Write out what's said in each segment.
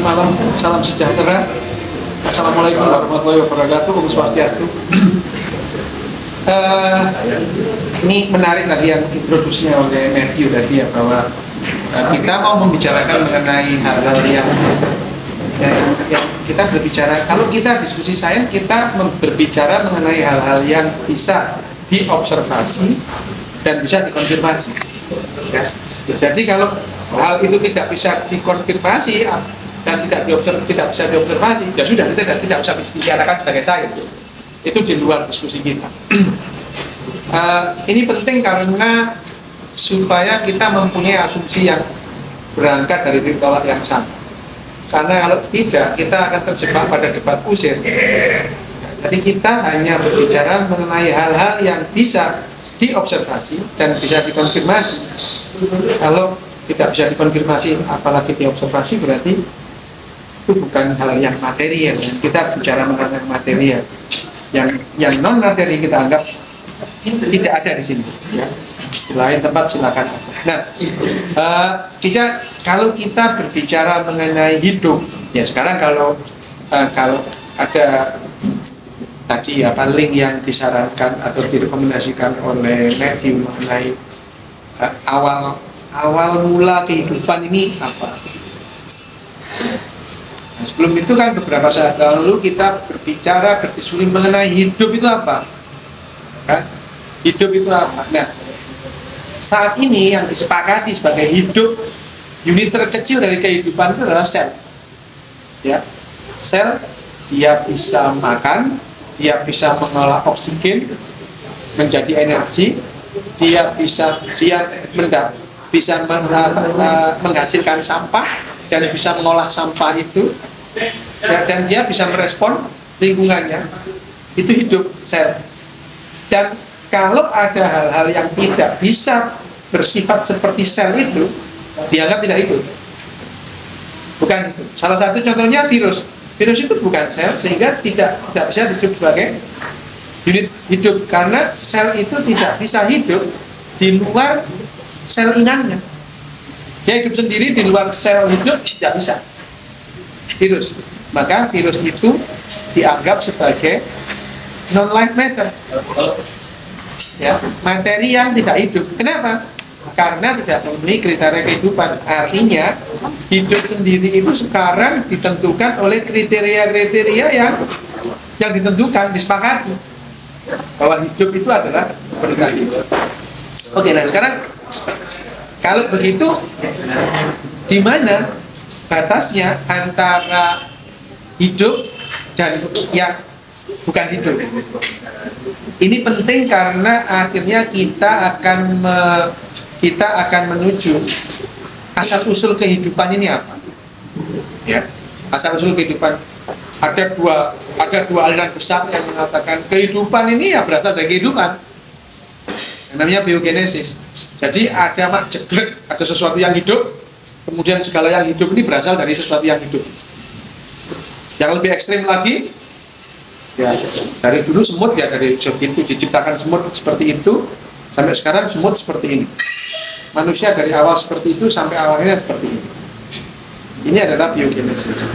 malam, salam sejahtera. Assalamualaikum warahmatullahi wabarakatuh. Om Swastiastu. Ini menarik tadi yang introduksinya oleh Matthew tadi ya, bahwa kita mau membicarakan mengenai hal-hal yang kita berbicara. Kalau kita diskusi sains, kita berbicara mengenai hal-hal yang bisa diobservasi dan bisa dikonfirmasi. Ya. Jadi kalau hal itu tidak bisa dikonfirmasi dan tidak bisa diobservasi, ya sudah, kita tidak usah dibicarakan sebagai sains. Itu di luar diskusi kita. Ini penting karena supaya kita mempunyai asumsi yang berangkat dari titik tolak yang sama. Karena kalau tidak, kita akan terjebak pada debat kusir. Jadi kita hanya berbicara mengenai hal-hal yang bisa diobservasi dan bisa dikonfirmasi. Kalau tidak bisa dikonfirmasi, apalagi diobservasi, berarti itu bukan hal yang material. Kita bicara mengenai material. Yang non materi kita anggap tidak ada di sini. Ya. Di lain tempat silakan. Nah, kalau kita berbicara mengenai hidup, ya sekarang kalau ada tadi link yang disarankan atau direkomendasikan oleh Matthew mengenai awal mula kehidupan ini apa? Nah, sebelum itu kan beberapa saat lalu kita berdiskusi mengenai hidup itu apa? Kan? Hidup itu apa? Nah, saat ini yang disepakati sebagai hidup, unit terkecil dari kehidupan itu adalah sel. Ya, sel dia bisa makan, dia bisa mengolah oksigen menjadi energi, dia bisa menghasilkan sampah dan bisa mengolah sampah itu, ya, dan dia bisa merespon lingkungannya. Itu hidup sel. Dan kalau ada hal-hal yang tidak bisa bersifat seperti sel itu, dianggap tidak hidup. Bukan itu. Salah satu contohnya virus. Virus itu bukan sel, sehingga tidak bisa disebut sebagai unit hidup, karena sel itu tidak bisa hidup di luar sel inangnya. Dia hidup sendiri di luar sel hidup, tidak bisa. Virus. Maka virus itu dianggap sebagai non-life matter. Ya, materi yang tidak hidup. Kenapa? Karena tidak memenuhi kriteria kehidupan. Artinya hidup sendiri itu sekarang ditentukan oleh kriteria-kriteria yang ditentukan, disepakati bahwa hidup itu adalah seperti tadi. Oke, nah sekarang kalau begitu, di mana batasnya antara hidup dan yang bukan hidup? Ini penting karena akhirnya kita akan menuju asal usul kehidupan ini apa? Ya, asal usul kehidupan ada dua aliran besar yang mengatakan kehidupan ini ya berasal dari kehidupan. Yang namanya biogenesis. Jadi ada jeglek, ada sesuatu yang hidup, kemudian segala yang hidup ini berasal dari sesuatu yang hidup. Yang lebih ekstrim lagi, ya, dari dulu semut, ya dari itu diciptakan semut seperti itu sampai sekarang semut seperti ini. Manusia dari awal seperti itu sampai akhirnya seperti ini. Ini adalah biogenesis.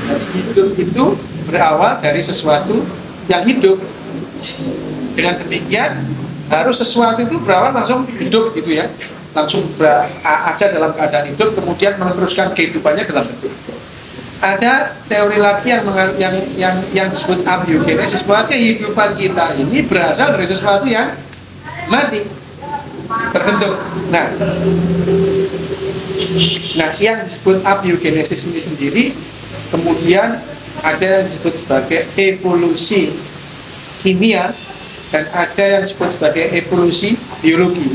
Jadi hidup itu berawal dari sesuatu yang hidup. Dengan demikian harus sesuatu itu berawal langsung hidup gitu ya, langsung ada dalam keadaan hidup, kemudian meneruskan kehidupannya dalam bentuk hidup. Ada teori lagi yang disebut abiogenesis, bahwa kehidupan kita ini berasal dari sesuatu yang mati, terbentuk. Nah, yang disebut abiogenesis ini sendiri kemudian ada yang disebut sebagai evolusi kimia dan ada yang disebut sebagai evolusi biologi.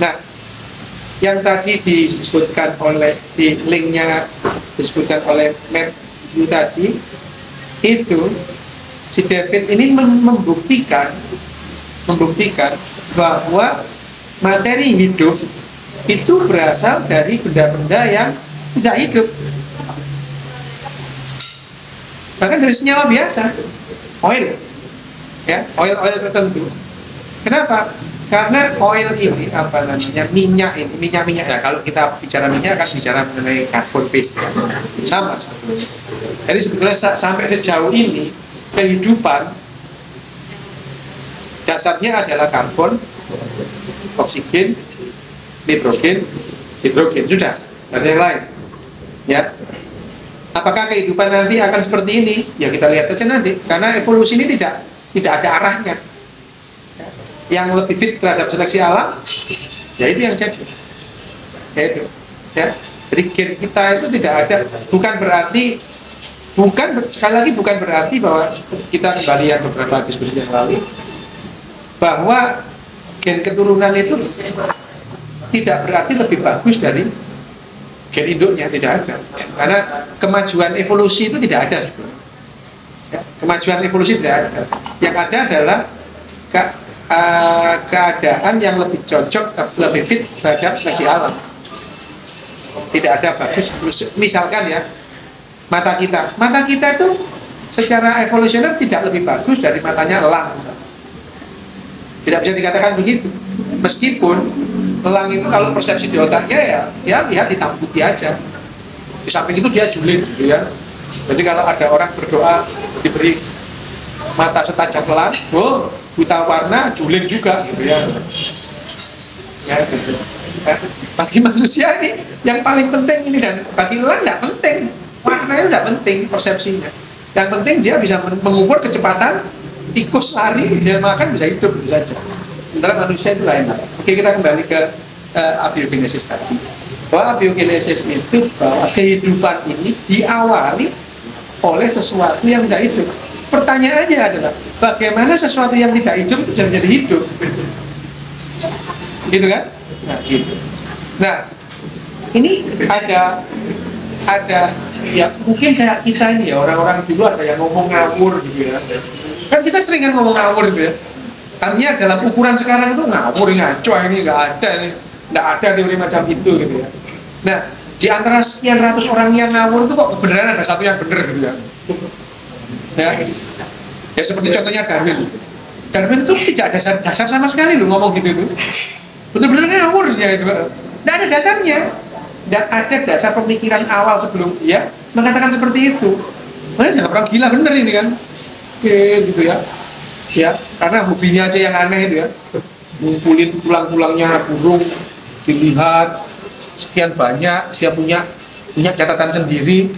Nah, yang tadi disebutkan oleh di linknya disebutkan oleh Matthew tadi, itu si David ini membuktikan bahwa materi hidup itu berasal dari benda-benda yang tidak hidup, bahkan dari senyawa biasa, oil, ya, oil tertentu. Kenapa? Karena oil ini apa namanya, minyak ya, kalau kita bicara minyak kan bicara mengenai carbon base ya. Sama sebetulnya. Jadi sebetulnya sampai sejauh ini kehidupan dasarnya adalah karbon, oksigen, nitrogen, hidrogen, sudah, ada yang lain ya. Apakah kehidupan nanti akan seperti ini? Ya kita lihat aja nanti, karena evolusi ini tidak ada arahnya. Yang lebih fit terhadap seleksi alam, ya itu yang jadi. Ya itu. Ya. Jadi gen kita itu tidak ada, sekali lagi bukan berarti bahwa kita kembali yang beberapa diskusi yang lalu, bahwa gen keturunan itu tidak berarti lebih bagus dari gen induknya, tidak ada. Karena kemajuan evolusi itu tidak ada sebenarnya. Ya, kemajuan evolusi tidak ada. Yang ada adalah keadaan yang lebih cocok, lebih fit terhadap seleksi alam. Tidak ada bagus. Misalkan ya, mata kita itu secara evolusioner tidak lebih bagus dari matanya elang. Tidak bisa dikatakan begitu. Meskipun elang itu kalau persepsi di otaknya ya dia lihat hitam putih aja. Di samping itu dia julid gitu ya. Jadi kalau ada orang berdoa diberi mata setajam elang, buta warna juling juga gitu ya. Ya, gitu. Bagi manusia ini yang paling penting ini, dan bagi elang tidak penting, warnanya tidak penting, persepsinya. Yang penting dia bisa mengukur kecepatan tikus lari, dia makan bisa hidup bisa saja. Sementara manusia itu lain. Oke, kita kembali ke abiogenesis tadi. Bahwa abiogenesis itu bahwa kehidupan ini diawali oleh sesuatu yang tidak hidup. Pertanyaannya adalah bagaimana sesuatu yang tidak hidup itu jadi hidup, gitu kan? Nah, gitu. Nah, ini ada ya mungkin kayak kita ini ya, orang-orang dulu ada yang ngomong ngawur gitu ya. Kan kita sering kan ngomong ngawur gitu ya. Artinya dalam ukuran sekarang itu ngawur, ngaco ini nggak ada teori macam itu gitu ya. Nah, di antara sekian ratus orang yang ngawur itu kok kebenaran ada satu yang benar gitu ya. Ya seperti contohnya Darwin itu tidak ada dasar sama sekali loh ngomong gitu itu. Benar-benar ngawur ya itu. Tidak ada dasarnya. Tidak ada dasar pemikiran awal sebelum dia mengatakan seperti itu. Makanya jangan orang gila bener ini kan. Oke gitu ya. Ya, karena hobinya aja yang aneh itu ya. Ngumpulin tulang-tulangnya burung, dilihat sekian banyak, dia punya catatan sendiri.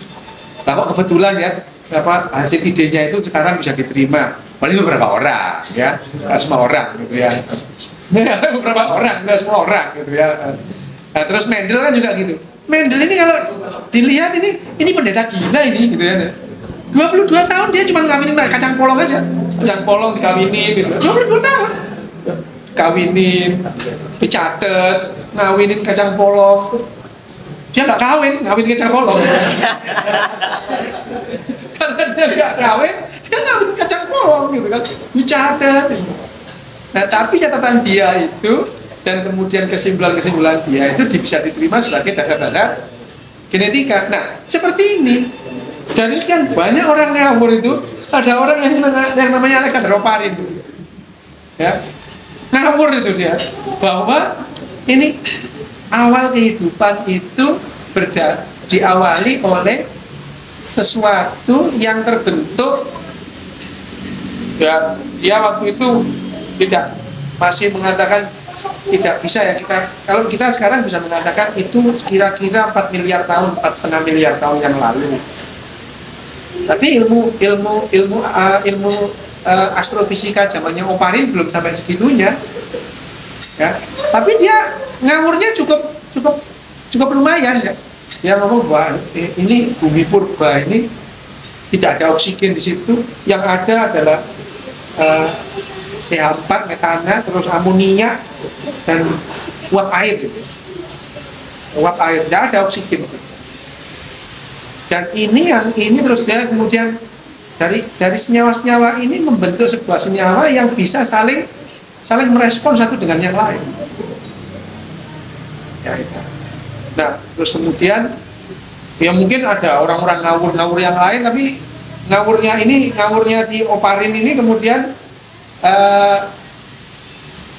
Nah, kok kebetulan ya hasil idenya itu sekarang bisa diterima paling beberapa orang ya, nggak semua orang gitu ya. Beberapa orang, nggak semua orang gitu ya. Nah, terus Mendel kan juga gitu. Mendel ini kalau dilihat ini pendeta gila ini gitu ya. 22 tahun dia cuma ngawinin kacang polong aja, kacang polong dikawinin gitu. 22 tahun kawinin, dicatat, ngawinin kacang polong. Dia nggak ngawin kacang polong. Karena dia nggak kawin, dia ngawin kacang polong gitu kan, dicatat. Nah, tapi catatan dia itu dan kemudian kesimpulan-kesimpulan dia itu bisa diterima sebagai dasar-dasar genetika. Nah, seperti ini. Dari sekian banyak orang ngawur itu, ada orang yang namanya Alexander Oparin itu, ya, ngawur itu dia, bahwa ini awal kehidupan itu diawali oleh sesuatu yang terbentuk. Ya, dia waktu itu masih mengatakan tidak bisa ya kalau kita sekarang bisa mengatakan itu kira-kira 4 miliar tahun, 4,5 miliar tahun yang lalu. Tapi ilmu astrofisika zamannya Oparin belum sampai segitunya, ya. Tapi dia ngawurnya cukup lumayan ya. Dia ngomong bahwa ini bumi purba ini tidak ada oksigen di situ, yang ada adalah CH4, metana, terus amonia dan uap air gitu. Uap air, tidak ada oksigen. Dan ini terus dia kemudian dari senyawa-senyawa ini membentuk sebuah senyawa yang bisa saling merespon satu dengan yang lain. Ya, itu. Nah, terus kemudian ya mungkin ada orang-orang ngawur yang lain, tapi ngawurnya di Oparin ini kemudian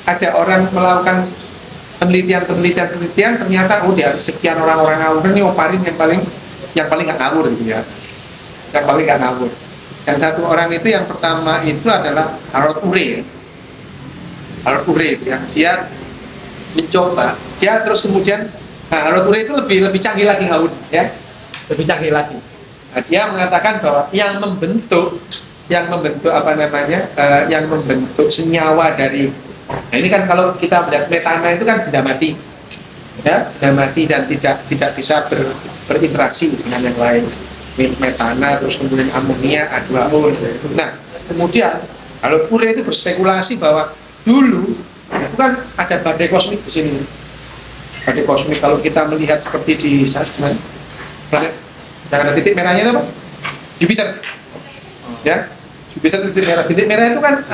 ada orang melakukan penelitian ternyata dari sekian orang-orang ngawur ini oparin yang paling nggak ngawur gitu ya, yang paling nggak ngawur. Yang satu orang itu yang pertama itu adalah Harold Urey. Harold Urey ya, dia mencoba, dia terus kemudian Harold Urey itu lebih canggih lagi ngawur ya, lebih canggih lagi. Nah, dia mengatakan bahwa yang membentuk apa namanya, yang membentuk senyawa dari, nah ini kan kalau kita melihat metana itu kan benda mati, ya, benda mati dan tidak bisa berinteraksi dengan yang lain. Metana, terus kemudian amonia, H2O. Nah, kemudian kalau Urey itu berspekulasi bahwa dulu itu kan ada badai kosmik di sini. Badai kosmik kalau kita melihat seperti di planet yang ada titik merahnya apa? Jupiter. Ya, Jupiter titik merah. Titik merah itu kan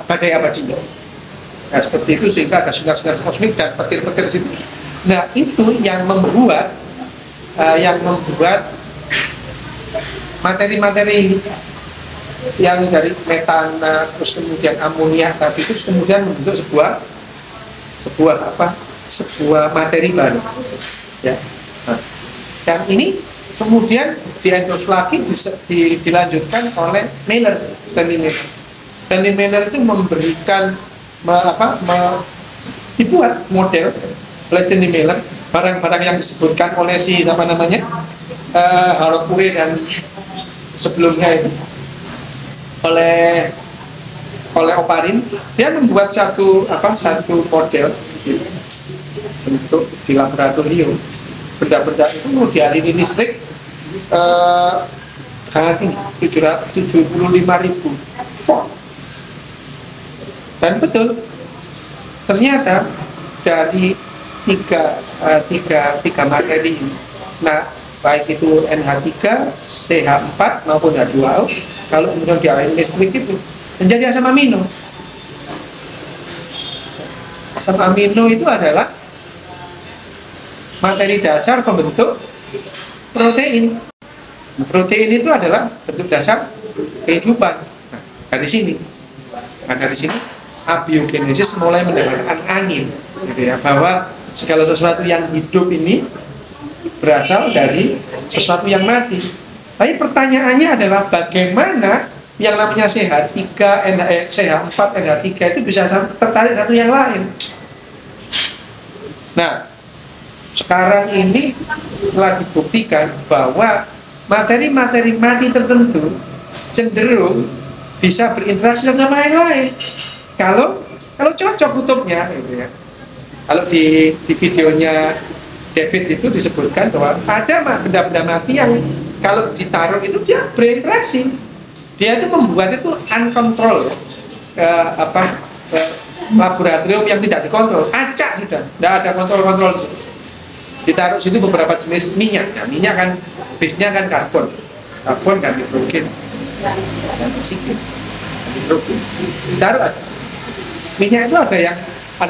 badai abadi. Nah, seperti itu sehingga ada sinar-sinar kosmik dan petir-petir di situ. Nah, itu yang membuat materi-materi yang dari metana terus kemudian amonia tadi itu kemudian membentuk sebuah materi baru ya. Nah, dan ini kemudian diendorse lagi dilanjutkan oleh Stanley Miller itu memberikan dibuat model oleh Stanley Miller barang-barang yang disebutkan oleh Harold Urey dan sebelumnya itu oleh Oparin. Dia membuat satu model untuk di laboratorium. Benda-benda itu mau dialiri listrik sangat tinggi, 75.000 volt. Dan betul, ternyata dari tiga materi ini, nah baik itu NH3, CH4 maupun H2O, kalau kemudian dialiri listrik itu menjadi asam amino. Asam amino itu adalah materi dasar pembentuk protein. Protein itu adalah bentuk dasar kehidupan. Nah, dari sini abiogenesis mulai mendapatkan angin, gitu ya, bahwa segala sesuatu yang hidup ini berasal dari sesuatu yang mati. Tapi pertanyaannya adalah bagaimana yang namanya CH4 NH3 itu bisa tertarik satu yang lain. Nah, sekarang ini telah dibuktikan bahwa materi-materi mati tertentu cenderung bisa berinteraksi sama yang lain. Kalau cocok kutubnya, gitu ya. Kalau di videonya David itu disebutkan bahwa ada benda-benda mati yang kalau ditaruh itu dia berinteraksi. Dia itu membuat itu uncontrol, laboratorium yang tidak dikontrol, acak sudah, tidak ada kontrol. Ditaruh situ beberapa jenis minyak. Nah, minyak kan base-nya kan karbon dan hidrogen dan oksigen. Hidrogen ditaruh ada. Minyak itu ada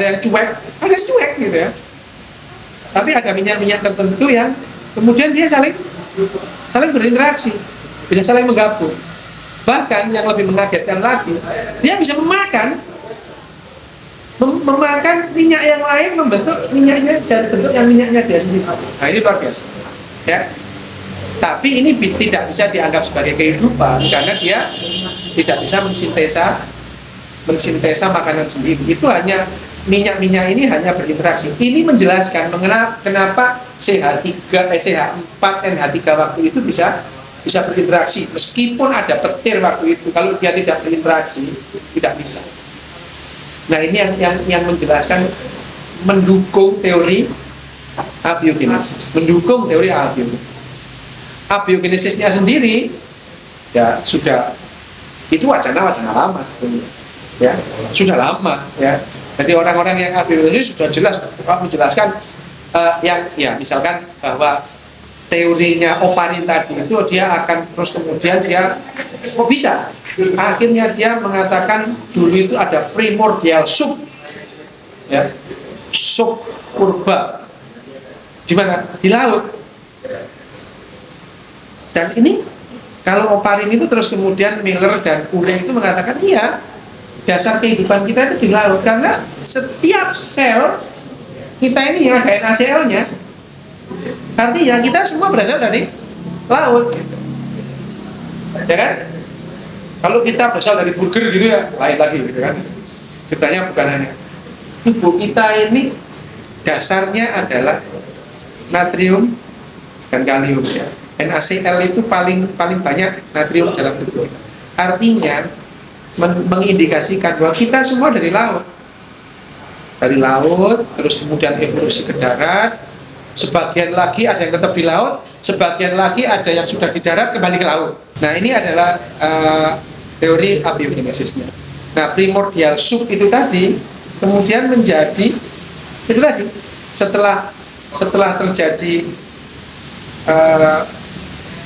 yang cuek, ada cuek gitu ya. Tapi ada minyak-minyak tertentu yang kemudian dia saling berinteraksi, bisa saling menggabung. Bahkan yang lebih mengagetkan lagi, dia bisa memakan minyak yang lain, membentuk minyaknya dan bentuk yang minyaknya dia sendiri. Nah, ini luar biasa ya. Tapi ini tidak bisa dianggap sebagai kehidupan karena dia tidak bisa mensintesa makanan sendiri. Itu hanya minyak-minyak ini hanya berinteraksi. Ini menjelaskan kenapa CH4 NH3 waktu itu bisa berinteraksi meskipun ada petir waktu itu. Kalau dia tidak berinteraksi tidak bisa. Nah, ini yang menjelaskan, mendukung teori abiogenesis, abiogenesisnya sendiri ya sudah, itu wacana lama sebenarnya ya, sudah lama ya. Jadi orang-orang yang abiogenesis sudah jelas menjelaskan yang ya misalkan bahwa teorinya Oparin tadi itu dia akan terus kemudian dia kok bisa akhirnya dia mengatakan dulu itu ada primordial soup ya, sup purba di mana, di laut. Dan ini kalau Oparin itu terus kemudian Miller dan Urey itu mengatakan iya, dasar kehidupan kita itu di laut, karena setiap sel kita ini ada NaCl-nya. Artinya kita semua berasal dari laut, gitu. Ya kan? Kalau kita berasal dari burger gitu ya lain lagi, gitu kan? Ceritanya bukan hanya tubuh kita ini dasarnya adalah natrium dan kalium, ya. NaCl itu paling banyak natrium dalam tubuh kita. Artinya mengindikasikan bahwa kita semua dari laut. Dari laut, terus kemudian evolusi ke darat. Sebagian lagi ada yang tetap di laut, sebagian lagi ada yang sudah di darat kembali ke laut. Nah, ini adalah teori abiogenesisnya. Nah, primordial soup itu tadi kemudian menjadi itu tadi setelah terjadi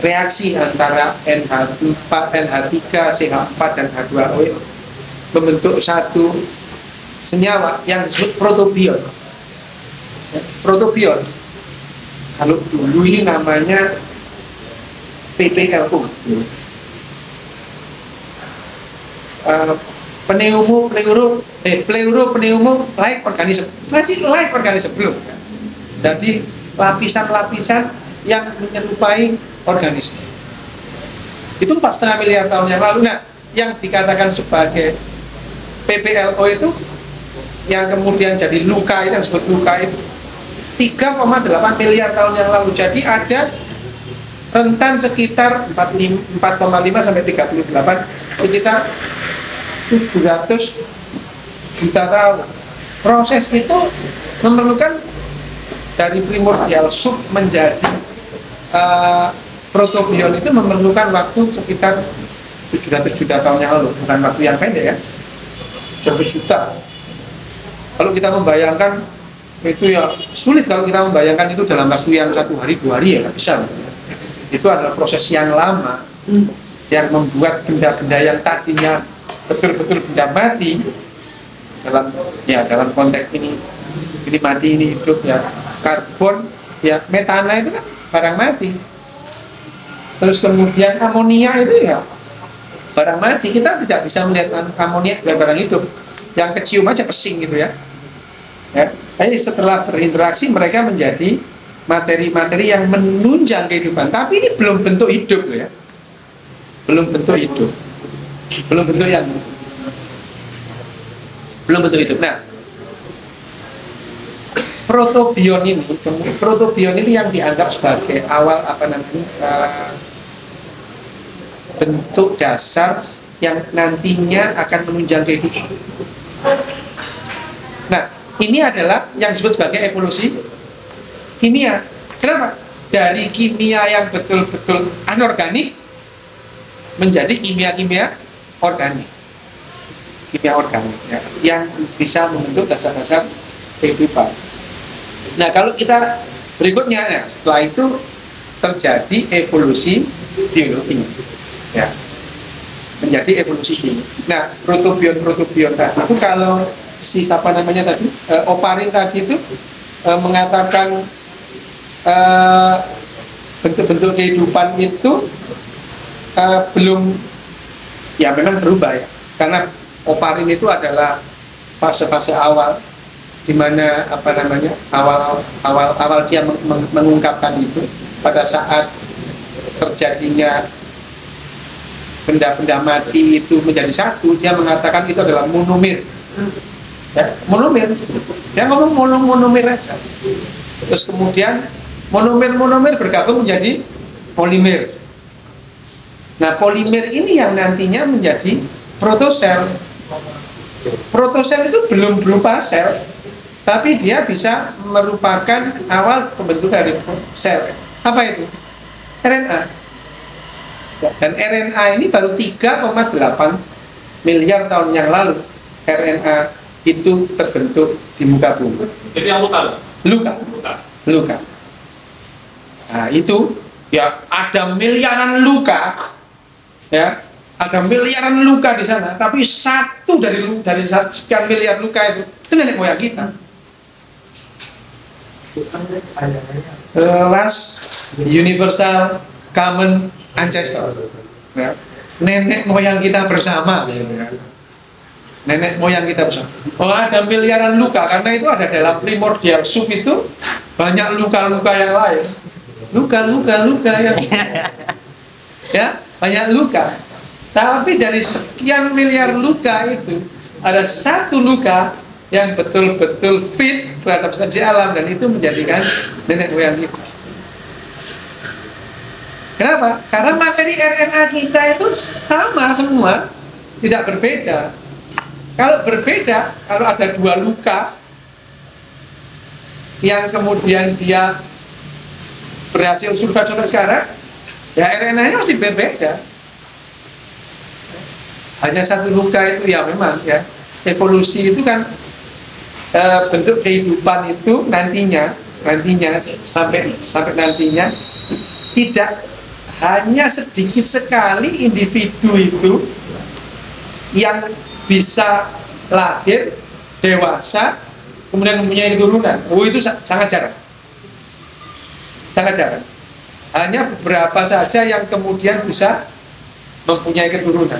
reaksi antara NH4, NH3, CH4 dan H2O membentuk satu senyawa yang disebut protobion. Protobion, kalau dulu ini namanya PPLO, pleuro-pneumo-like organism, masih like organism belum. Jadi lapisan-lapisan yang menyerupai organisme. Itu 4,5 miliar tahun yang lalu. Nah, yang dikatakan sebagai PPLO itu yang kemudian jadi luka, itu yang disebut luka itu 3,8 miliar tahun yang lalu. Jadi ada rentan sekitar 4,5 sampai 38, sekitar 700 juta tahun. Proses itu memerlukan dari primordial soup menjadi protobion itu memerlukan waktu sekitar 700 juta tahun yang lalu, bukan waktu yang pendek ya, 100 juta. Kalau kita membayangkan itu ya sulit, kalau kita membayangkan itu dalam waktu yang 1 hari 2 hari ya nggak bisa. Itu adalah proses yang lama yang membuat benda-benda yang tadinya betul-betul benda mati dalam konteks ini mati ini hidup ya, karbon ya, metana itu kan barang mati, terus kemudian amonia itu ya barang mati. Kita tidak bisa melihat amonia sebagai barang hidup, yang kecium aja pesing gitu ya. Jadi setelah berinteraksi mereka menjadi materi-materi yang menunjang kehidupan, tapi ini belum bentuk hidup loh ya, belum bentuk hidup, belum bentuk Nah, protobion ini yang dianggap sebagai awal bentuk dasar yang nantinya akan menunjang kehidupan. Nah, ini adalah yang disebut sebagai evolusi kimia. Kenapa? Dari kimia yang betul-betul anorganik menjadi kimia organik. Kimia organik ya, yang bisa membentuk dasar-dasar kehidupan. Nah, kalau kita berikutnya ya, setelah itu terjadi evolusi biologi ya, menjadi evolusi kimia. Nah, protobion tadi itu, kalau si siapa namanya tadi, Oparin tadi itu mengatakan bentuk-bentuk kehidupan itu belum, ya memang berubah ya, karena Oparin itu adalah fase-fase awal di mana awal dia mengungkapkan itu pada saat terjadinya benda-benda mati itu menjadi satu. Dia mengatakan itu adalah monomer ya, monomer. Dia ngomong monomer aja. Terus kemudian monomer bergabung menjadi polimer. Nah, polimer ini yang nantinya menjadi protosel. Protosel itu belum berupa sel, tapi dia bisa merupakan awal pembentukan dari sel. Apa itu? RNA. Dan RNA ini baru 3,8 miliar tahun yang lalu RNA itu terbentuk di muka bumi. Jadi yang luka. Nah, itu ya ada miliaran luka ya. Ada miliaran luka di sana, tapi satu dari sekian miliar luka itu nenek moyang kita. Last universal common ancestor ya. Nenek moyang kita bersama ya. nenek moyang kita bisa. Oh, ada miliaran luka karena itu ada dalam primordial soup itu banyak luka-luka yang lain. Luka yang ya, banyak luka. Tapi dari sekian miliar luka itu ada satu luka yang betul-betul fit terhadap saji alam dan itu menjadikan nenek moyang kita. Kenapa? Karena materi RNA kita itu sama semua, tidak berbeda. Kalau berbeda, kalau ada dua luka yang kemudian dia berhasil survive sampai sekarang, ya RNA-nya pasti berbeda. Hanya satu luka itu ya memang ya evolusi itu kan bentuk kehidupan itu nantinya sampai nantinya tidak hanya sedikit sekali individu itu yang bisa lahir dewasa kemudian mempunyai keturunan. Oh, itu sangat jarang. Sangat jarang. Hanya beberapa saja yang kemudian bisa mempunyai keturunan.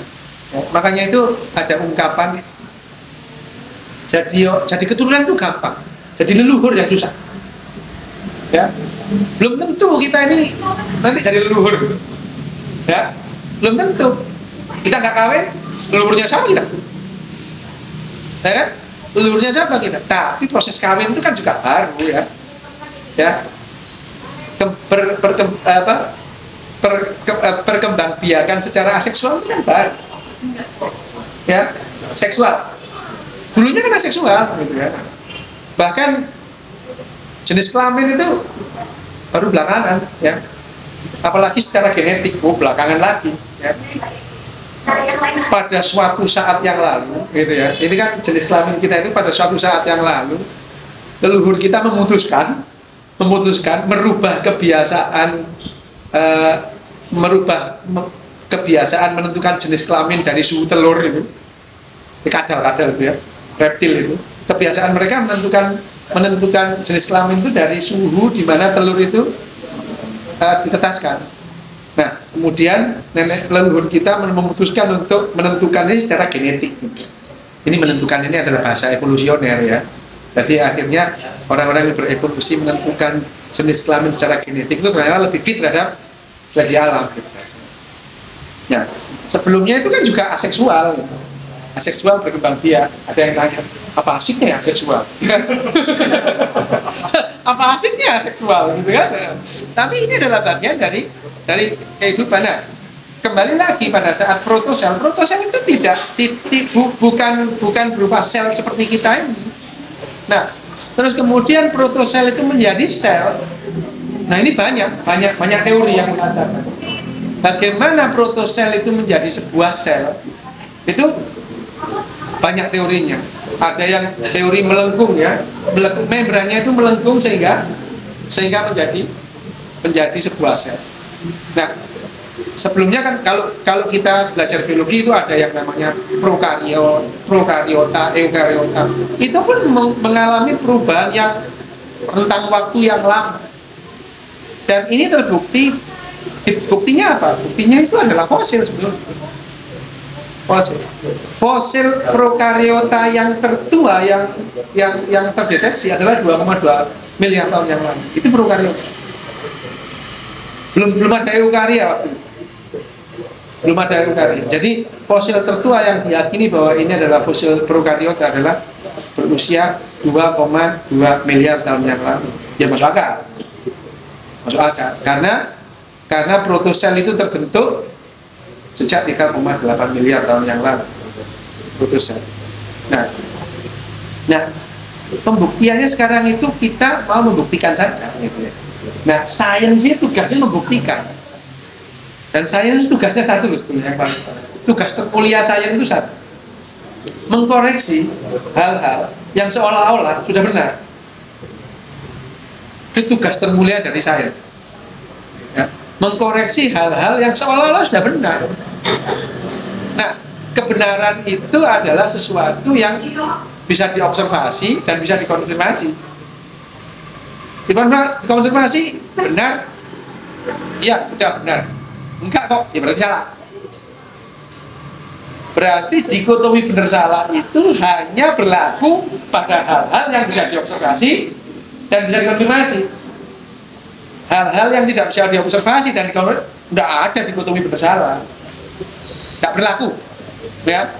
Ya, makanya itu ada ungkapan jadi keturunan itu gampang, jadi leluhur yang susah. Ya, belum tentu kita ini nanti jadi leluhur. Ya, belum tentu. Kita nggak kawin, leluhurnya siapa kita? Ya kan? Leluhurnya siapa kita? Tapi proses kawin itu kan juga baru ya. Ya, perkembangbiakan secara aseksual itu kan baru. Ya, seksual. Dulunya kan aseksual, gitu ya. Bahkan jenis kelamin itu baru belakangan, ya. Apalagi secara genetik, belakangan lagi, ya. Pada suatu saat yang lalu, gitu ya. Ini kan jenis kelamin kita itu pada suatu saat yang lalu, leluhur kita memutuskan merubah kebiasaan, kebiasaan menentukan jenis kelamin dari suhu telur itu, kadal-kadal itu ya, reptil itu, kebiasaan mereka menentukan jenis kelamin itu dari suhu di mana telur itu ditetaskan. Nah, kemudian nenek leluhur kita memutuskan untuk menentukan ini secara genetik. Ini menentukan ini adalah bahasa evolusioner ya. Jadi akhirnya orang-orang yang berevolusi menentukan jenis kelamin secara genetik itu ternyata lebih fit terhadap seleksi alam. Gitu. Ya, sebelumnya itu kan juga aseksual, gitu. Aseksual berkembang biak. Ada yang tanya, apa asiknya aseksual? Apa asiknya aseksual, gitu kan? Tapi ini adalah bagian dari kehidupan. Nah, kembali lagi pada saat protosel itu bukan berupa sel seperti kita ini. Nah, terus kemudian protosel itu menjadi sel. Nah, ini banyak teori yang mengatakan bagaimana protosel itu menjadi sebuah sel. Itu banyak teorinya. Ada yang teori melengkung ya, membrannya itu melengkung sehingga menjadi sebuah sel. Nah, sebelumnya kan kalau kita belajar biologi itu ada yang namanya prokariota, eukariota. Itu pun mengalami perubahan yang rentang waktu yang lama. Dan ini terbukti. Buktinya apa? Buktinya itu adalah fosil sebelumnya. Fosil prokariota yang tertua yang terdeteksi adalah 2,2 miliar tahun yang lalu. Itu prokariota. Belum ada eukaria waktu itu. Belum ada eukaria. Jadi fosil tertua yang diyakini bahwa ini adalah fosil prokariota adalah berusia 2,2 miliar tahun yang lalu. Ya masuk akal. Masuk akal. Karena protosel itu terbentuk sejak 3,8 miliar tahun yang lalu. Protosel. Nah, pembuktiannya sekarang itu kita mau membuktikan saja. Gitu ya. Nah, sains itu tugasnya membuktikan. Dan sains tugasnya satu loh sebetulnya. Tugas terkuliah sains itu satu. Mengkoreksi hal-hal yang seolah-olah sudah benar. Itu tugas termulia dari sains. Ya. Mengkoreksi hal-hal yang seolah-olah sudah benar. Nah, kebenaran itu adalah sesuatu yang bisa diobservasi dan bisa dikonfirmasi. Dikonfirmasi benar, ya sudah benar. Enggak kok, ya berarti salah. Berarti dikotomi benar salah itu hanya berlaku pada hal-hal yang bisa diobservasi dan bisa dikonfirmasi. Hal-hal yang tidak bisa diobservasi dan tidak ada dikotomi benar salah, tidak berlaku. Ya,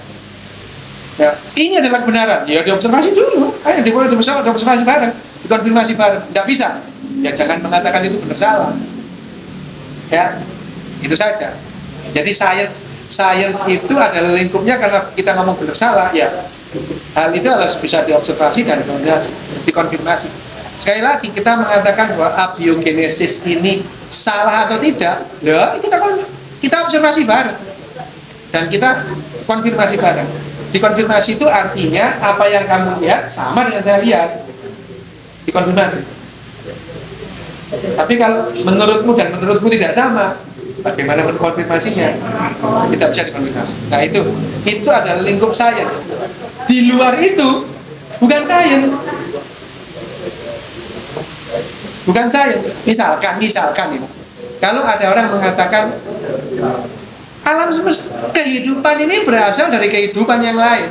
ya. Ini adalah kebenaran. Ya diobservasi dulu. Ayo diobservasi bareng, dikonfirmasi bareng. Tidak bisa. Ya jangan mengatakan itu benar salah. Ya, itu saja. Jadi sains itu adalah lingkupnya, karena kita ngomong benar salah, ya hal itu harus bisa diobservasi dan dikonfirmasi. Sekali lagi kita mengatakan bahwa abiogenesis ini salah atau tidak, ya kita observasi bareng dan kita konfirmasi bareng. Dikonfirmasi itu artinya apa yang kamu lihat sama dengan saya lihat, dikonfirmasi. Tapi kalau menurutmu dan menurutmu tidak sama, bagaimana mengkonfirmasinya? Tidak bisa dikonfirmasi. Nah itu adalah lingkup sains. Di luar itu bukan sains. Bukan sains. Misalkan ini, kalau ada orang mengatakan alam semesta kehidupan ini berasal dari kehidupan yang lain,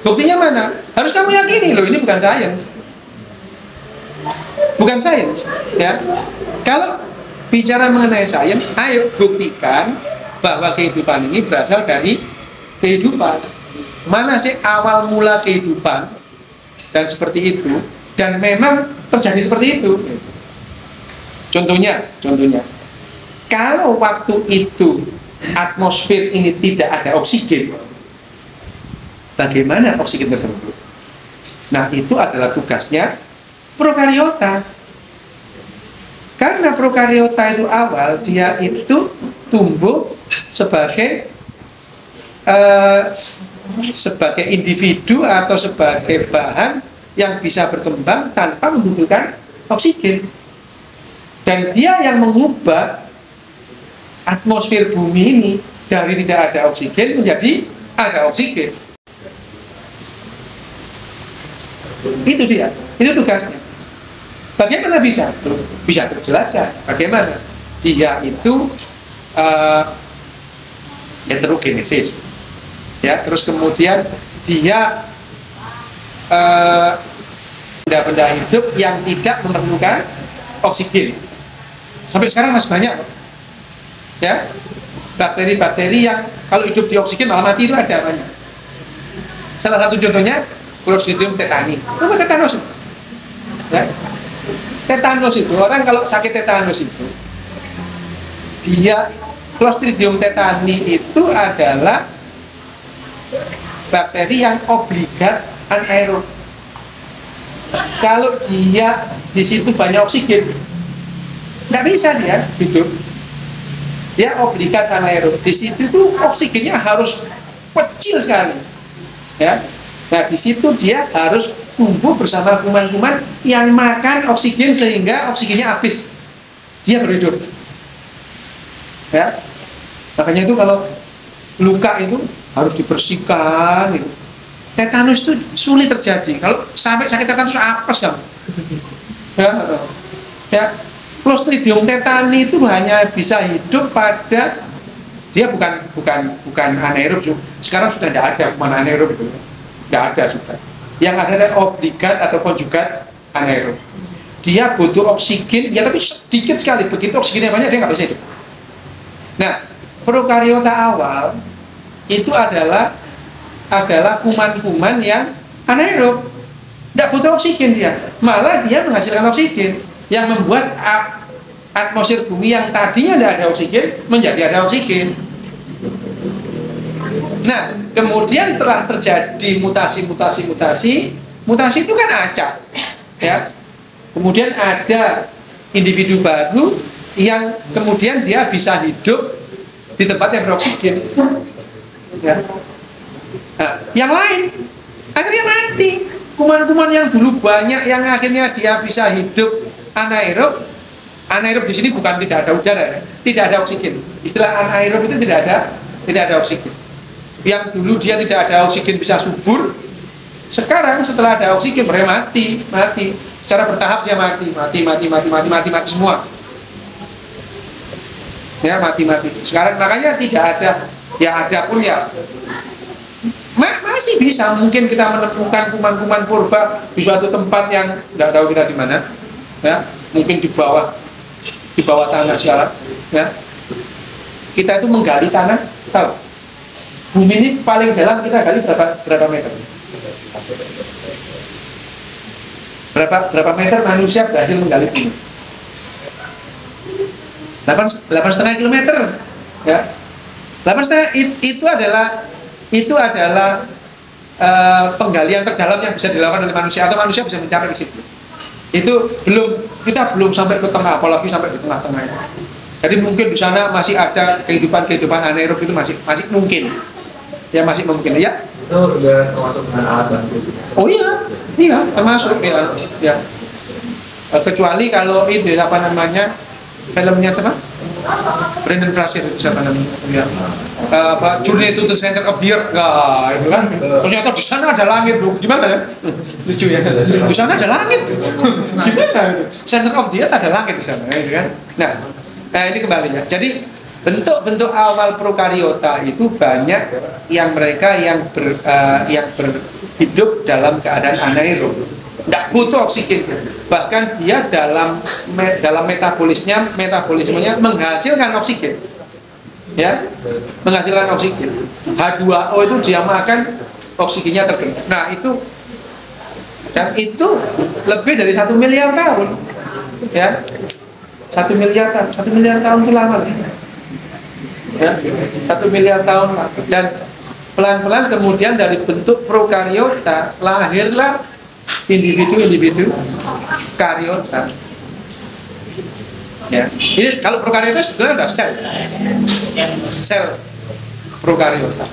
buktinya mana? Harus kamu yakini loh, ini bukan sains. Bukan sains, ya. Kalau bicara mengenai sains, ayo buktikan bahwa kehidupan ini berasal dari kehidupan. Mana sih awal mula kehidupan? Dan seperti itu, dan memang terjadi seperti itu. Contohnya, kalau waktu itu atmosfer ini tidak ada oksigen, bagaimana oksigen terbentuk? Nah, itu adalah tugasnya prokariota. Karena prokariota itu awal, dia itu tumbuh sebagai individu atau sebagai bahan yang bisa berkembang tanpa membutuhkan oksigen. Dan dia yang mengubah atmosfer bumi ini dari tidak ada oksigen menjadi ada oksigen. Itu dia, itu tugasnya. Bagaimana bisa? Bisa terjelaskan. Bagaimana? Dia itu heterogenesis. Ya, terus kemudian dia benda-benda hidup yang tidak memerlukan oksigen. Sampai sekarang masih banyak, ya, bakteri-bakteri yang kalau hidup di oksigen malah mati, itu ada banyak. Salah satu contohnya Clostridium tetani. Apa tetanus? Ya. Tetanus itu, orang kalau sakit tetanus itu, dia Clostridium tetani itu adalah bakteri yang obligat anaerob. Kalau dia di situ banyak oksigen, nggak bisa dia hidup. Dia obligat anaerob. Di situ tuh oksigennya harus kecil sekali, ya. Nah, di situ dia harus tumbuh bersama kuman-kuman yang makan oksigen sehingga oksigennya habis, dia berhidup. Ya, makanya itu kalau luka itu harus dibersihkan. Gitu. Tetanus itu sulit terjadi. Kalau sampai sakit tetanus apes kamu. Ya, Clostridium tetani itu hanya bisa hidup pada, dia bukan anaerob. Sekarang sudah tidak ada kuman anaerob itu. Tidak ada sudah. Yang ada adalah obligat atau konjugat anaerob. Dia butuh oksigen, ya tapi sedikit sekali. Begitu oksigennya banyak, dia nggak bisa hidup. Nah, prokariota awal itu adalah kuman-kuman yang anaerob, tidak butuh oksigen dia. Malah dia menghasilkan oksigen yang membuat atmosfer bumi yang tadinya tidak ada oksigen menjadi ada oksigen. Nah, kemudian telah terjadi mutasi itu kan acak, ya. Kemudian ada individu baru yang kemudian dia bisa hidup di tempat yang beroksigen, ya. Nah, yang lain akhirnya mati. Kuman-kuman yang dulu banyak yang akhirnya dia bisa hidup anaerob. Anaerob di sini bukan tidak ada udara, ya. Tidak ada oksigen. Istilah anaerob itu tidak ada oksigen. Yang dulu dia tidak ada oksigen bisa subur, sekarang setelah ada oksigen mereka mati. Secara bertahap dia mati semua. Ya, mati. Sekarang makanya tidak ada, ya ada pun ya Masih bisa mungkin kita menemukan kuman-kuman purba di suatu tempat yang tidak tahu kita di mana, ya, mungkin di bawah tanah segala, ya. Kita itu menggali tanah, tahu? Bumi ini paling dalam kita gali berapa meter? Berapa meter manusia berhasil menggali bumi? 8,5 kilometer, ya. 8,5 itu adalah penggalian terdalam yang bisa dilakukan oleh manusia atau manusia bisa mencapai ke situ. Kita belum sampai ke tengah, apalagi sampai di tengah-tengah. Jadi mungkin di sana masih ada kehidupan anaerob itu masih mungkin. Ya masih mungkin ya. Itu udah termasuk dengan alat bantu. Oh iya termasuk ya. Kecuali kalau itu apa namanya filmnya siapa? Brendan Fraser itu siapa namanya? Ya. Journey to the Center of the Earth. Nah, itu kan. Ternyata di sana ada langit, Bro. Gimana ya? Lucu ya. Di sana ada langit. Gimana? Center of the Earth ada langit di sana, gitu kan. Nah, ini kembali ya. Jadi bentuk-bentuk awal prokariota itu banyak yang mereka yang berhidup dalam keadaan anaerob. Tidak butuh oksigen, bahkan dia dalam metabolismenya menghasilkan oksigen, ya, menghasilkan oksigen. H2O itu dia makan, oksigennya terbentuk. Nah itu lebih dari 1 miliar tahun, ya, 1 miliar tahun itu lama, ya, 1 miliar tahun, dan pelan-pelan kemudian dari bentuk prokariota lahirlah individu kariota. Ya, ini kalau prokariota sebenarnya ada sel prokariota.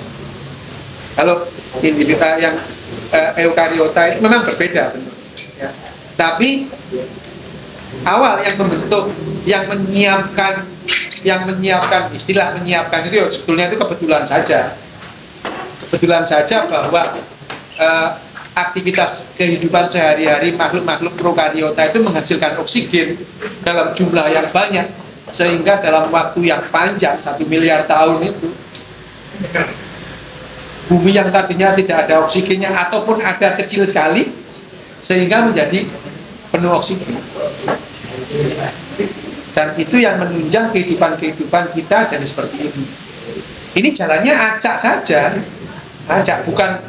Kalau individu yang eukariota itu memang berbeda bentuknya. Ya. Tapi awal yang membentuk, yang menyiapkan istilah menyiapkan itu ya, sebetulnya itu kebetulan saja bahwa aktivitas kehidupan sehari-hari makhluk-makhluk prokariota itu menghasilkan oksigen dalam jumlah yang banyak, sehingga dalam waktu yang panjang 1 miliar tahun itu bumi yang tadinya tidak ada oksigennya ataupun ada kecil sekali sehingga menjadi penuh oksigen. Dan itu yang menunjang kehidupan kita jadi seperti ini. Ini jalannya acak saja, acak, bukan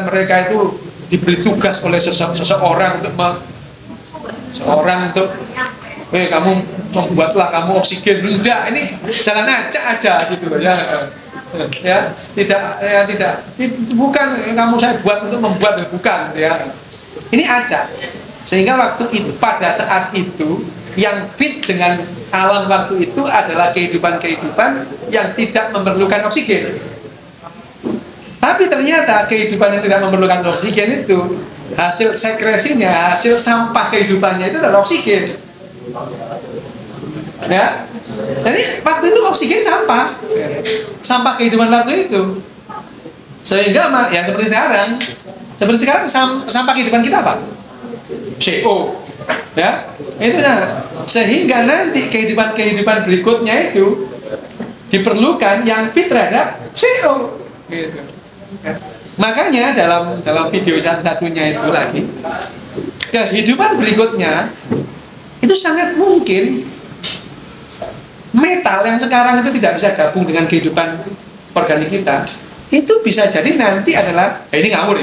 mereka itu diberi tugas oleh seseorang untuk kamu membuatlah kamu oksigen. Enggak, ini jalan acak aja gitu loh, ya. Ya, tidak, bukan saya buat untuk membuat, bukan, ya. Ini acak. Sehingga pada saat itu yang fit dengan alam waktu itu adalah kehidupan yang tidak memerlukan oksigen. Tapi ternyata kehidupan yang tidak memerlukan oksigen itu hasil sekresinya, hasil sampah kehidupannya itu adalah oksigen. Ya, jadi waktu itu oksigen sampah kehidupan waktu itu. Sehingga ya seperti sekarang sampah kehidupan kita apa? CO, ya, itu ya. Sehingga nanti kehidupan berikutnya itu diperlukan yang fit terhadap CO, gitu. Makanya dalam video satunya itu lagi, kehidupan berikutnya itu sangat mungkin metal yang sekarang itu tidak bisa gabung dengan kehidupan organik kita, itu bisa jadi nanti adalah ini ngawur.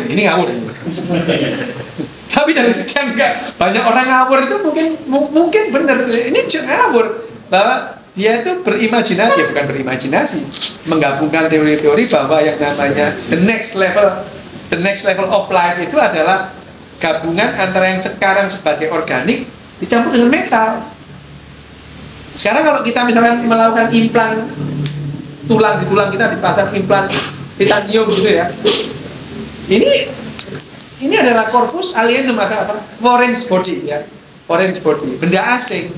Tapi dari sekian banyak orang ngawur itu mungkin benar, ini ngawur bahwa dia itu berimajinasi, menggabungkan teori-teori bahwa yang namanya the next level of life itu adalah gabungan antara yang sekarang sebagai organik dicampur dengan metal. Sekarang kalau kita misalnya melakukan implan di tulang kita dipasang implan titanium gitu ya, ini adalah corpus alienum atau apa? Foreign body, benda asing.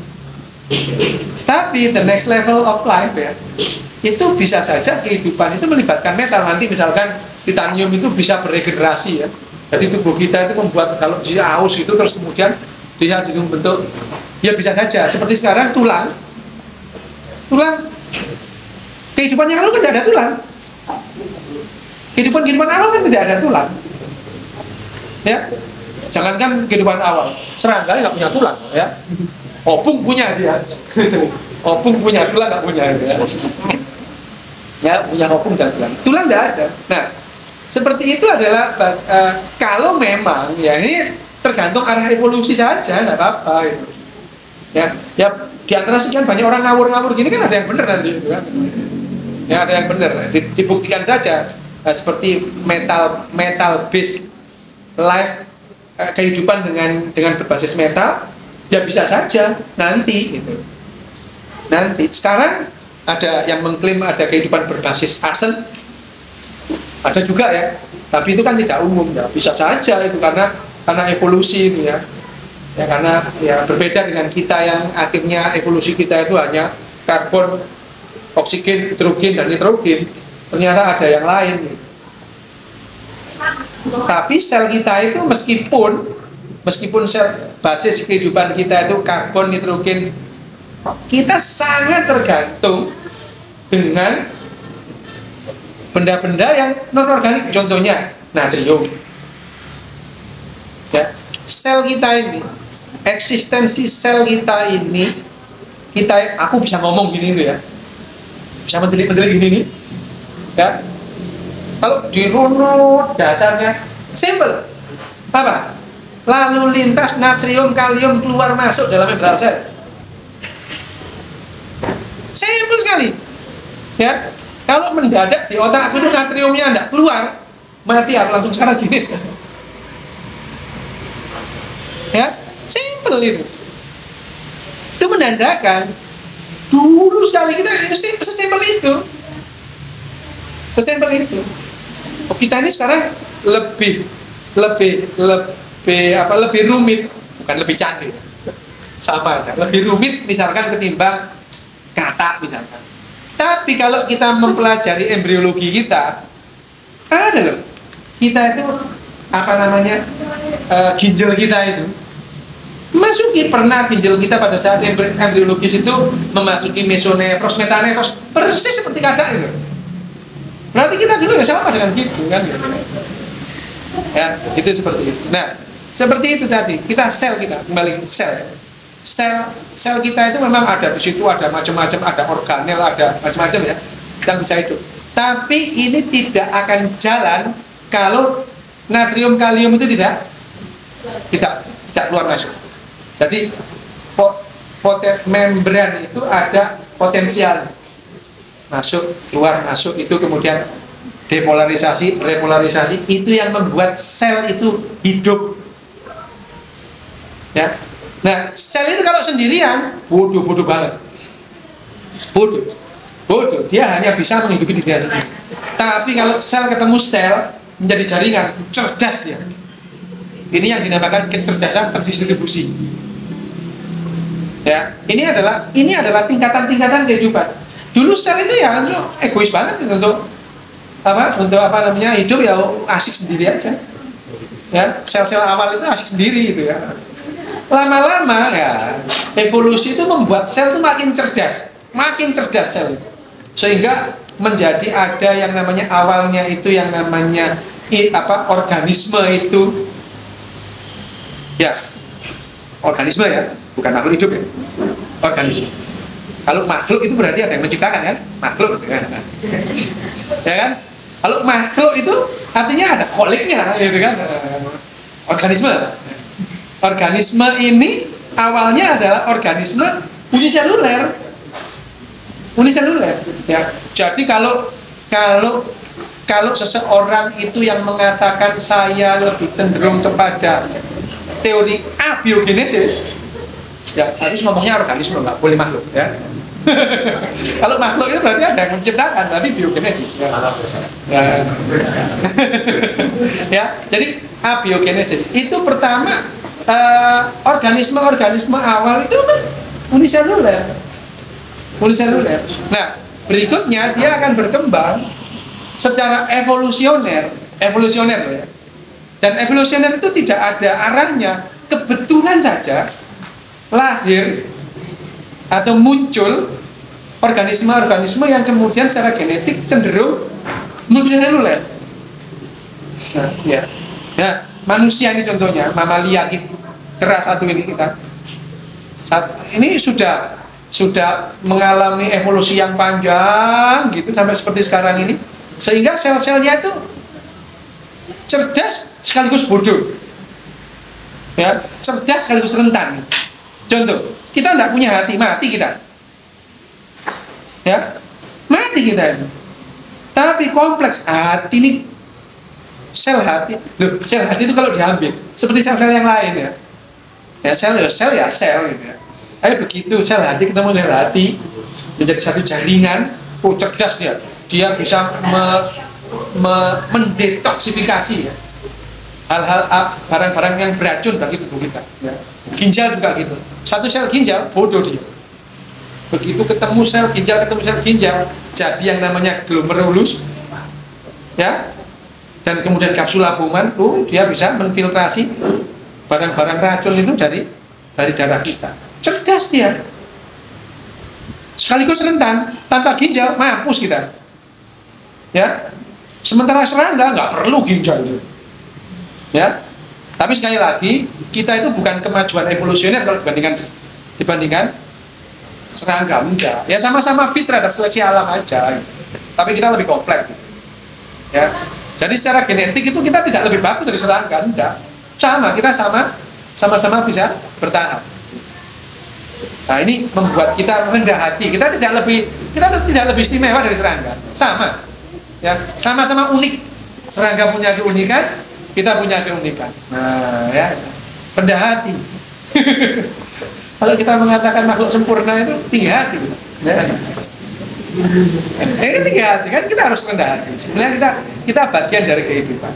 Tapi the next level of life ya, itu bisa saja kehidupan itu melibatkan metal. Nanti misalkan titanium itu bisa beregenerasi ya. Jadi tubuh kita itu membuat, kalau dia aus itu terus kemudian dia jadi membentuk, ya bisa saja. Seperti sekarang tulang kehidupan yang lalu kan tidak ada tulang. Kehidupan awal kan tidak ada tulang. Ya, jangankan kehidupan awal, serangga nggak punya tulang, ya. Opung punya dia. Opung punya tulang nggak punya dia. Ya, punya opung dan tulang. Tulang tidak ada. Nah, seperti itu adalah kalau memang ya ini tergantung arah evolusi saja, nggak apa-apa itu. Ya, di antara sekian banyak orang ngawur-ngawur gini kan ada yang benar nanti itu kan. Ya, ada yang benar. Dibuktikan saja. Seperti metal based life, kehidupan dengan berbasis metal, ya bisa saja nanti gitu. Nanti sekarang ada yang mengklaim ada kehidupan berbasis arsen, ada juga ya, tapi itu kan tidak umum ya. Bisa saja itu karena evolusi itu ya. Ya karena ya berbeda dengan kita yang akhirnya evolusi kita itu hanya karbon, oksigen, hidrogen dan nitrogen. Ternyata ada yang lain. Tapi sel kita itu meskipun sel basis kehidupan kita itu karbon, nitrogen, kita sangat tergantung dengan benda-benda yang non organik. Contohnya natrium. Ya, sel kita ini, eksistensi sel kita ini, aku bisa ngomong gini tuh ya, bisa mendelik gini nih. Ya, kalau dirunut dasarnya simple, apa? Lalu lintas natrium, kalium keluar masuk dalam membran sel. Simple sekali. Ya, kalau mendadak di otak aku itu natriumnya enggak keluar, mati aku langsung sekarang gini. Ya, simple itu. Itu menandakan dulu sekali kita sesimpel itu. Sesimpel itu. Kita ini sekarang lebih rumit, bukan lebih canggih. Sama aja. Lebih rumit misalkan ketimbang kata misalkan. Tapi kalau kita mempelajari embriologi kita, ada loh. Kita itu ginjal kita itu pernah ginjal kita pada saat embriologis itu memasuki mesonefros, metanefros, persis seperti kaca itu. Berarti kita dulu nggak sama dengan gitu kan? Ya, itu seperti itu. Nah, seperti itu tadi. Kita kembali sel kita itu memang ada di situ, ada macam-macam, ada organel, ada macam-macam ya yang bisa hidup. Tapi ini tidak akan jalan kalau natrium kalium itu tidak keluar masuk. Jadi membran itu ada potensial masuk keluar masuk, itu kemudian depolarisasi, repolarisasi, itu yang membuat sel itu hidup. Ya. Nah, sel itu kalau sendirian bodoh banget. Bodoh. Dia hanya bisa menghidupi dirinya sendiri. Tapi kalau sel ketemu sel menjadi jaringan, cerdas dia. Ini yang dinamakan kecerdasan terdistribusi. Ya, ini adalah tingkatan-tingkatan kehidupan. Dulu sel itu ya egois banget untuk hidup ya asik sendiri aja. Ya, sel-sel awal itu asik sendiri gitu ya. Lama-lama ya evolusi itu membuat sel itu makin cerdas sel itu. Sehingga menjadi ada yang namanya awalnya itu yang namanya organisme itu. Ya, organisme ya, bukan makhluk hidup ya. Organisme. Kalau makhluk itu berarti ada yang menciptakan kan? Makhluk kan? Ya kan? Kalau makhluk itu artinya ada kholiknya gitu kan? Organisme. Organisme ini awalnya adalah organisme uniseluler. Ya. Jadi kalau seseorang itu yang mengatakan saya lebih cenderung kepada teori abiogenesis, ya harus ngomongnya organisme, nggak boleh makhluk ya. Kalau makhluk itu berarti ada yang menciptakan, berarti biogenesis ya. Ya, jadi abiogenesis itu pertama organisme awal itu kan uniseluler. Nah, berikutnya dia akan berkembang secara evolusioner ya. Dan evolusioner itu tidak ada arahnya, kebetulan saja lahir atau muncul organisme-organisme yang kemudian secara genetik cenderung multiseluler. Nah, ya. Ya, manusia ini contohnya, mamalia kita keras satu ini kita. Ini sudah mengalami evolusi yang panjang gitu sampai seperti sekarang ini, sehingga sel-selnya itu cerdas sekaligus bodoh, ya, cerdas sekaligus rentan. Contoh, kita tidak punya hati, mati kita, ya, mati kita ini. Tapi kompleks hati ini, sel hati itu kalau diambil seperti sel-sel yang lain ya sel ya sel gitu ya. Begitu sel hati ketemu sel hati menjadi satu jaringan, cerdas dia bisa mendetoksifikasi ya hal-hal barang-barang yang beracun bagi tubuh kita ya. Ginjal juga gitu, satu sel ginjal bodoh dia, begitu ketemu sel ginjal jadi yang namanya glomerulus ya, dan kemudian kapsula Bowman dia bisa menfiltrasi barang-barang racun itu dari darah kita. Cerdas dia, sekaligus rentan. Tanpa ginjal mampus kita ya. Sementara serangga nggak perlu ginjal itu ya. Tapi sekali lagi, kita itu bukan kemajuan evolusioner kalau dibandingkan serangga, enggak ya, sama-sama fit terhadap seleksi alam aja, tapi kita lebih kompleks ya. Jadi secara genetik itu kita tidak lebih bagus dari serangga, enggak, sama, kita sama-sama bisa bertahan. Nah, ini membuat kita rendah hati. Kita tidak lebih istimewa dari serangga. Sama. Ya, sama-sama unik. Serangga punya keunikan, kita punya keunikan. Nah, ya. Rendah hati. Kalau kita mengatakan makhluk sempurna itu tinggi hati. Ya. Ini tinggi hati, kan kita harus rendah hati. Sebenarnya kita bagian dari kehidupan.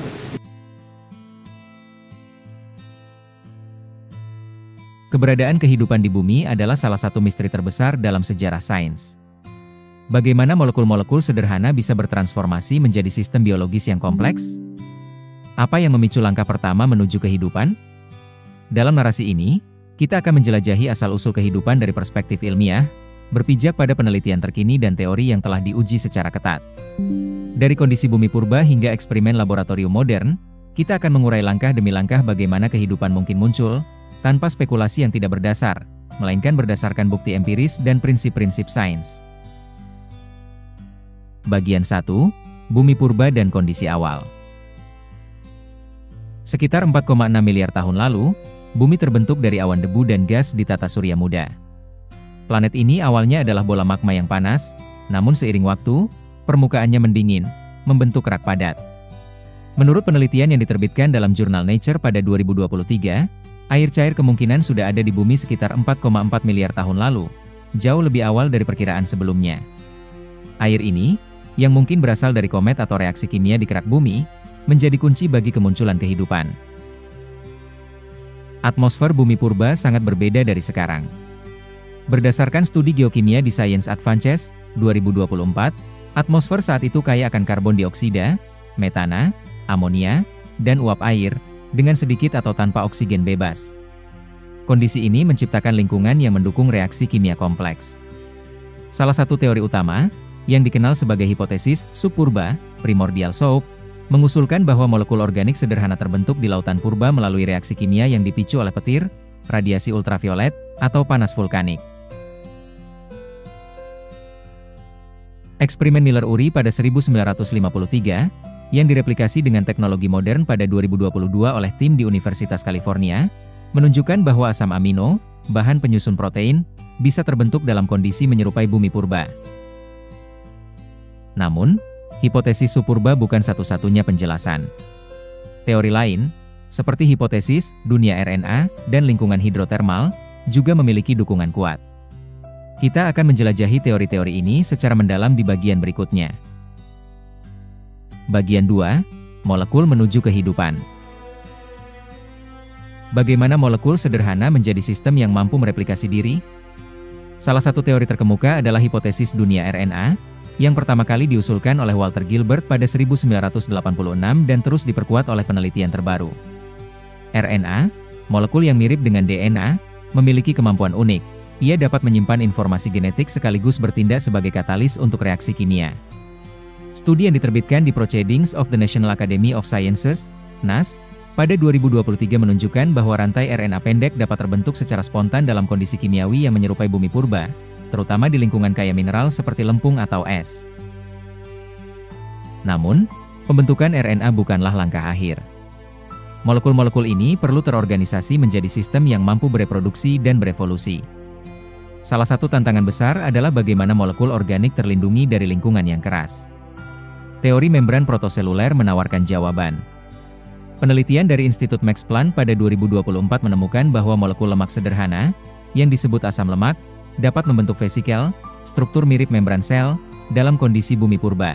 Keberadaan kehidupan di bumi adalah salah satu misteri terbesar dalam sejarah sains. Bagaimana molekul-molekul sederhana bisa bertransformasi menjadi sistem biologis yang kompleks? Apa yang memicu langkah pertama menuju kehidupan? Dalam narasi ini, kita akan menjelajahi asal-usul kehidupan dari perspektif ilmiah, berpijak pada penelitian terkini dan teori yang telah diuji secara ketat. Dari kondisi bumi purba hingga eksperimen laboratorium modern, kita akan mengurai langkah demi langkah bagaimana kehidupan mungkin muncul, tanpa spekulasi yang tidak berdasar, melainkan berdasarkan bukti empiris dan prinsip-prinsip sains. Bagian 1. Bumi purba dan kondisi awal. Sekitar 4,6 miliar tahun lalu, bumi terbentuk dari awan debu dan gas di tata surya muda. Planet ini awalnya adalah bola magma yang panas, namun seiring waktu, permukaannya mendingin, membentuk rak padat. Menurut penelitian yang diterbitkan dalam jurnal Nature pada 2023, air cair kemungkinan sudah ada di bumi sekitar 4,4 miliar tahun lalu, jauh lebih awal dari perkiraan sebelumnya. Air ini, yang mungkin berasal dari komet atau reaksi kimia di kerak bumi, menjadi kunci bagi kemunculan kehidupan. Atmosfer bumi purba sangat berbeda dari sekarang. Berdasarkan studi geokimia di Science Advances 2024, atmosfer saat itu kaya akan karbon dioksida, metana, amonia, dan uap air, dengan sedikit atau tanpa oksigen bebas. Kondisi ini menciptakan lingkungan yang mendukung reaksi kimia kompleks. Salah satu teori utama, yang dikenal sebagai hipotesis subpurba, primordial soup, mengusulkan bahwa molekul organik sederhana terbentuk di lautan purba melalui reaksi kimia yang dipicu oleh petir, radiasi ultraviolet, atau panas vulkanik. Eksperimen Miller-Urey pada 1953, yang direplikasi dengan teknologi modern pada 2022 oleh tim di Universitas California, menunjukkan bahwa asam amino, bahan penyusun protein, bisa terbentuk dalam kondisi menyerupai bumi purba. Namun, hipotesis subpurba bukan satu-satunya penjelasan. Teori lain, seperti hipotesis dunia RNA dan lingkungan hidrotermal, juga memiliki dukungan kuat. Kita akan menjelajahi teori-teori ini secara mendalam di bagian berikutnya. Bagian 2, molekul menuju kehidupan. Bagaimana molekul sederhana menjadi sistem yang mampu mereplikasi diri? Salah satu teori terkemuka adalah hipotesis dunia RNA, yang pertama kali diusulkan oleh Walter Gilbert pada 1986 dan terus diperkuat oleh penelitian terbaru. RNA, molekul yang mirip dengan DNA, memiliki kemampuan unik. Ia dapat menyimpan informasi genetik sekaligus bertindak sebagai katalis untuk reaksi kimia. Studi yang diterbitkan di Proceedings of the National Academy of Sciences, NAS, pada 2023 menunjukkan bahwa rantai RNA pendek dapat terbentuk secara spontan dalam kondisi kimiawi yang menyerupai bumi purba, terutama di lingkungan kaya mineral seperti lempung atau es. Namun, pembentukan RNA bukanlah langkah akhir. Molekul-molekul ini perlu terorganisasi menjadi sistem yang mampu bereproduksi dan berevolusi. Salah satu tantangan besar adalah bagaimana molekul organik terlindungi dari lingkungan yang keras. Teori membran protoseluler menawarkan jawaban. Penelitian dari Institut Max Planck pada 2024 menemukan bahwa molekul lemak sederhana, yang disebut asam lemak, dapat membentuk vesikel, struktur mirip membran sel, dalam kondisi bumi purba.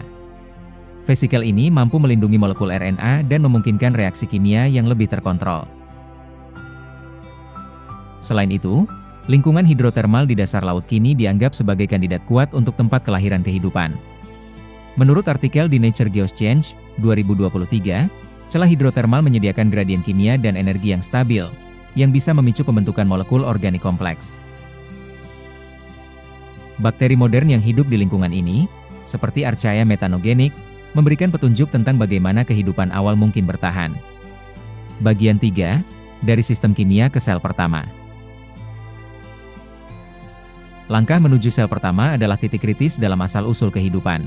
Vesikel ini mampu melindungi molekul RNA dan memungkinkan reaksi kimia yang lebih terkontrol. Selain itu, lingkungan hidrotermal di dasar laut kini dianggap sebagai kandidat kuat untuk tempat kelahiran kehidupan. Menurut artikel di Nature Geoscience, 2023, celah hidrotermal menyediakan gradien kimia dan energi yang stabil, yang bisa memicu pembentukan molekul organik kompleks. Bakteri modern yang hidup di lingkungan ini, seperti Archaea methanogenik, memberikan petunjuk tentang bagaimana kehidupan awal mungkin bertahan. Bagian 3, dari sistem kimia ke sel pertama. Langkah menuju sel pertama adalah titik kritis dalam asal-usul kehidupan.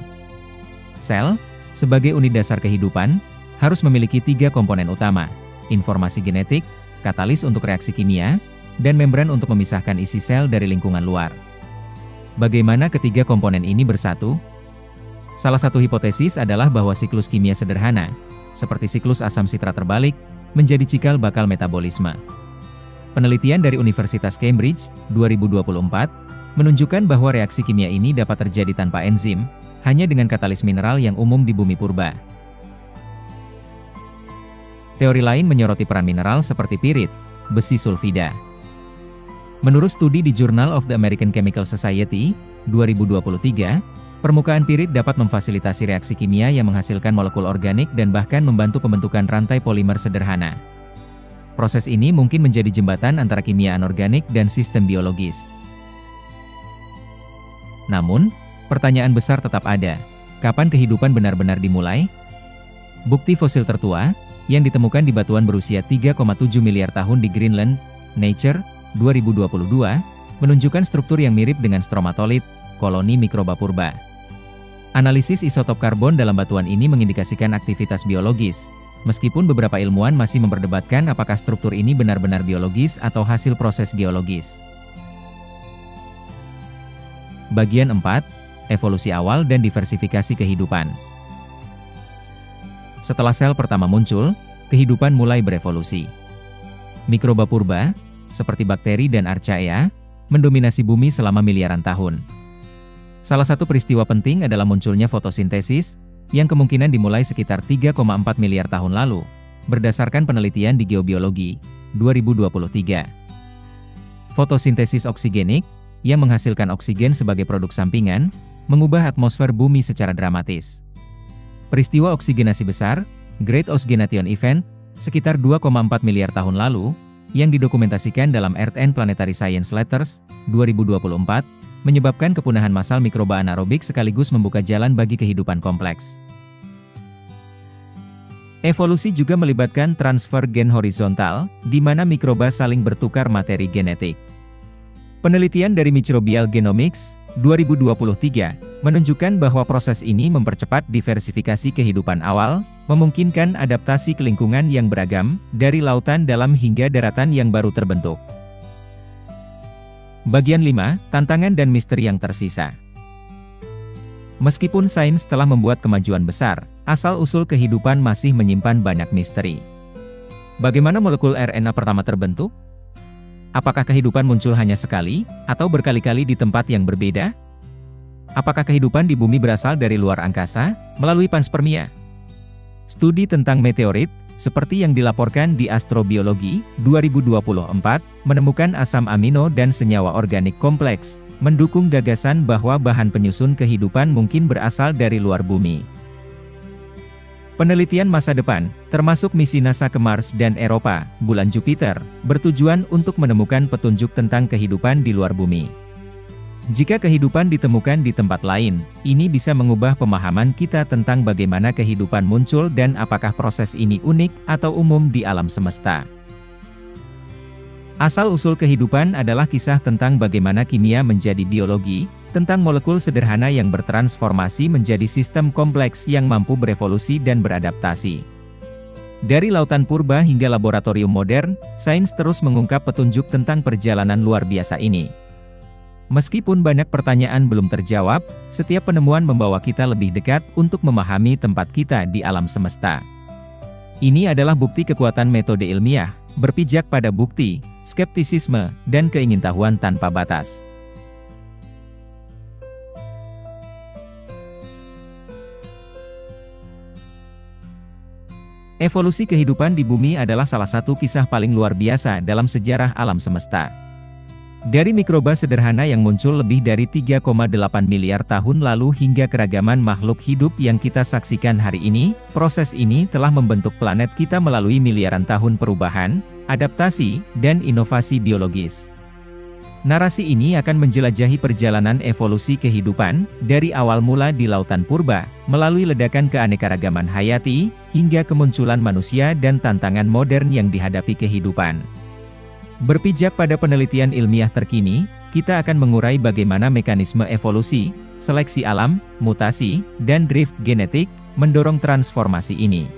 Sel, sebagai unit dasar kehidupan, harus memiliki 3 komponen utama, informasi genetik, katalis untuk reaksi kimia, dan membran untuk memisahkan isi sel dari lingkungan luar. Bagaimana ketiga komponen ini bersatu? Salah satu hipotesis adalah bahwa siklus kimia sederhana, seperti siklus asam sitrat terbalik, menjadi cikal bakal metabolisme. Penelitian dari Universitas Cambridge, 2024, menunjukkan bahwa reaksi kimia ini dapat terjadi tanpa enzim, hanya dengan katalis mineral yang umum di bumi purba. Teori lain menyoroti peran mineral seperti pirit, besi sulfida. Menurut studi di Journal of the American Chemical Society, 2023, permukaan pirit dapat memfasilitasi reaksi kimia yang menghasilkan molekul organik dan bahkan membantu pembentukan rantai polimer sederhana. Proses ini mungkin menjadi jembatan antara kimia anorganik dan sistem biologis. Namun, pertanyaan besar tetap ada. Kapan kehidupan benar-benar dimulai? Bukti fosil tertua, yang ditemukan di batuan berusia 3,7 miliar tahun di Greenland, Nature, 2022, menunjukkan struktur yang mirip dengan stromatolith, koloni mikroba purba. Analisis isotop karbon dalam batuan ini mengindikasikan aktivitas biologis, meskipun beberapa ilmuwan masih memperdebatkan apakah struktur ini benar-benar biologis atau hasil proses geologis. Bagian 4, evolusi awal dan diversifikasi kehidupan. Setelah sel pertama muncul, kehidupan mulai berevolusi. Mikroba purba, seperti bakteri dan Archaea, mendominasi bumi selama miliaran tahun. Salah satu peristiwa penting adalah munculnya fotosintesis, yang kemungkinan dimulai sekitar 3,4 miliar tahun lalu, berdasarkan penelitian di Geobiologi, 2023. Fotosintesis oksigenik, yang menghasilkan oksigen sebagai produk sampingan, mengubah atmosfer bumi secara dramatis. Peristiwa oksigenasi besar, Great Oxygenation Event, sekitar 2,4 miliar tahun lalu, yang didokumentasikan dalam Earth and Planetary Science Letters, 2024, menyebabkan kepunahan massal mikroba anaerobik sekaligus membuka jalan bagi kehidupan kompleks. Evolusi juga melibatkan transfer gen horizontal, di mana mikroba saling bertukar materi genetik. Penelitian dari Microbial Genomics, 2023, menunjukkan bahwa proses ini mempercepat diversifikasi kehidupan awal, memungkinkan adaptasi ke lingkungan yang beragam, dari lautan dalam hingga daratan yang baru terbentuk. Bagian 5, tantangan dan misteri yang tersisa. Meskipun sains telah membuat kemajuan besar, asal-usul kehidupan masih menyimpan banyak misteri. Bagaimana molekul RNA pertama terbentuk? Apakah kehidupan muncul hanya sekali, atau berkali-kali di tempat yang berbeda? Apakah kehidupan di bumi berasal dari luar angkasa, melalui panspermia? Studi tentang meteorit, seperti yang dilaporkan di Astrobiologi, 2024, menemukan asam amino dan senyawa organik kompleks, mendukung gagasan bahwa bahan penyusun kehidupan mungkin berasal dari luar bumi. Penelitian masa depan, termasuk misi NASA ke Mars dan Eropa, bulan Jupiter, bertujuan untuk menemukan petunjuk tentang kehidupan di luar bumi. Jika kehidupan ditemukan di tempat lain, ini bisa mengubah pemahaman kita tentang bagaimana kehidupan muncul dan apakah proses ini unik atau umum di alam semesta. Asal-usul kehidupan adalah kisah tentang bagaimana kimia menjadi biologi, tentang molekul sederhana yang bertransformasi menjadi sistem kompleks yang mampu berevolusi dan beradaptasi. Dari lautan purba hingga laboratorium modern, sains terus mengungkap petunjuk tentang perjalanan luar biasa ini. Meskipun banyak pertanyaan belum terjawab, setiap penemuan membawa kita lebih dekat untuk memahami tempat kita di alam semesta. Ini adalah bukti kekuatan metode ilmiah, berpijak pada bukti, skeptisisme, dan keingintahuan tanpa batas. Evolusi kehidupan di bumi adalah salah satu kisah paling luar biasa dalam sejarah alam semesta. Dari mikroba sederhana yang muncul lebih dari 3,8 miliar tahun lalu hingga keragaman makhluk hidup yang kita saksikan hari ini, proses ini telah membentuk planet kita melalui miliaran tahun perubahan, adaptasi, dan inovasi biologis. Narasi ini akan menjelajahi perjalanan evolusi kehidupan, dari awal mula di lautan purba, melalui ledakan keanekaragaman hayati, hingga kemunculan manusia dan tantangan modern yang dihadapi kehidupan. Berpijak pada penelitian ilmiah terkini, kita akan mengurai bagaimana mekanisme evolusi, seleksi alam, mutasi, dan drift genetik, mendorong transformasi ini.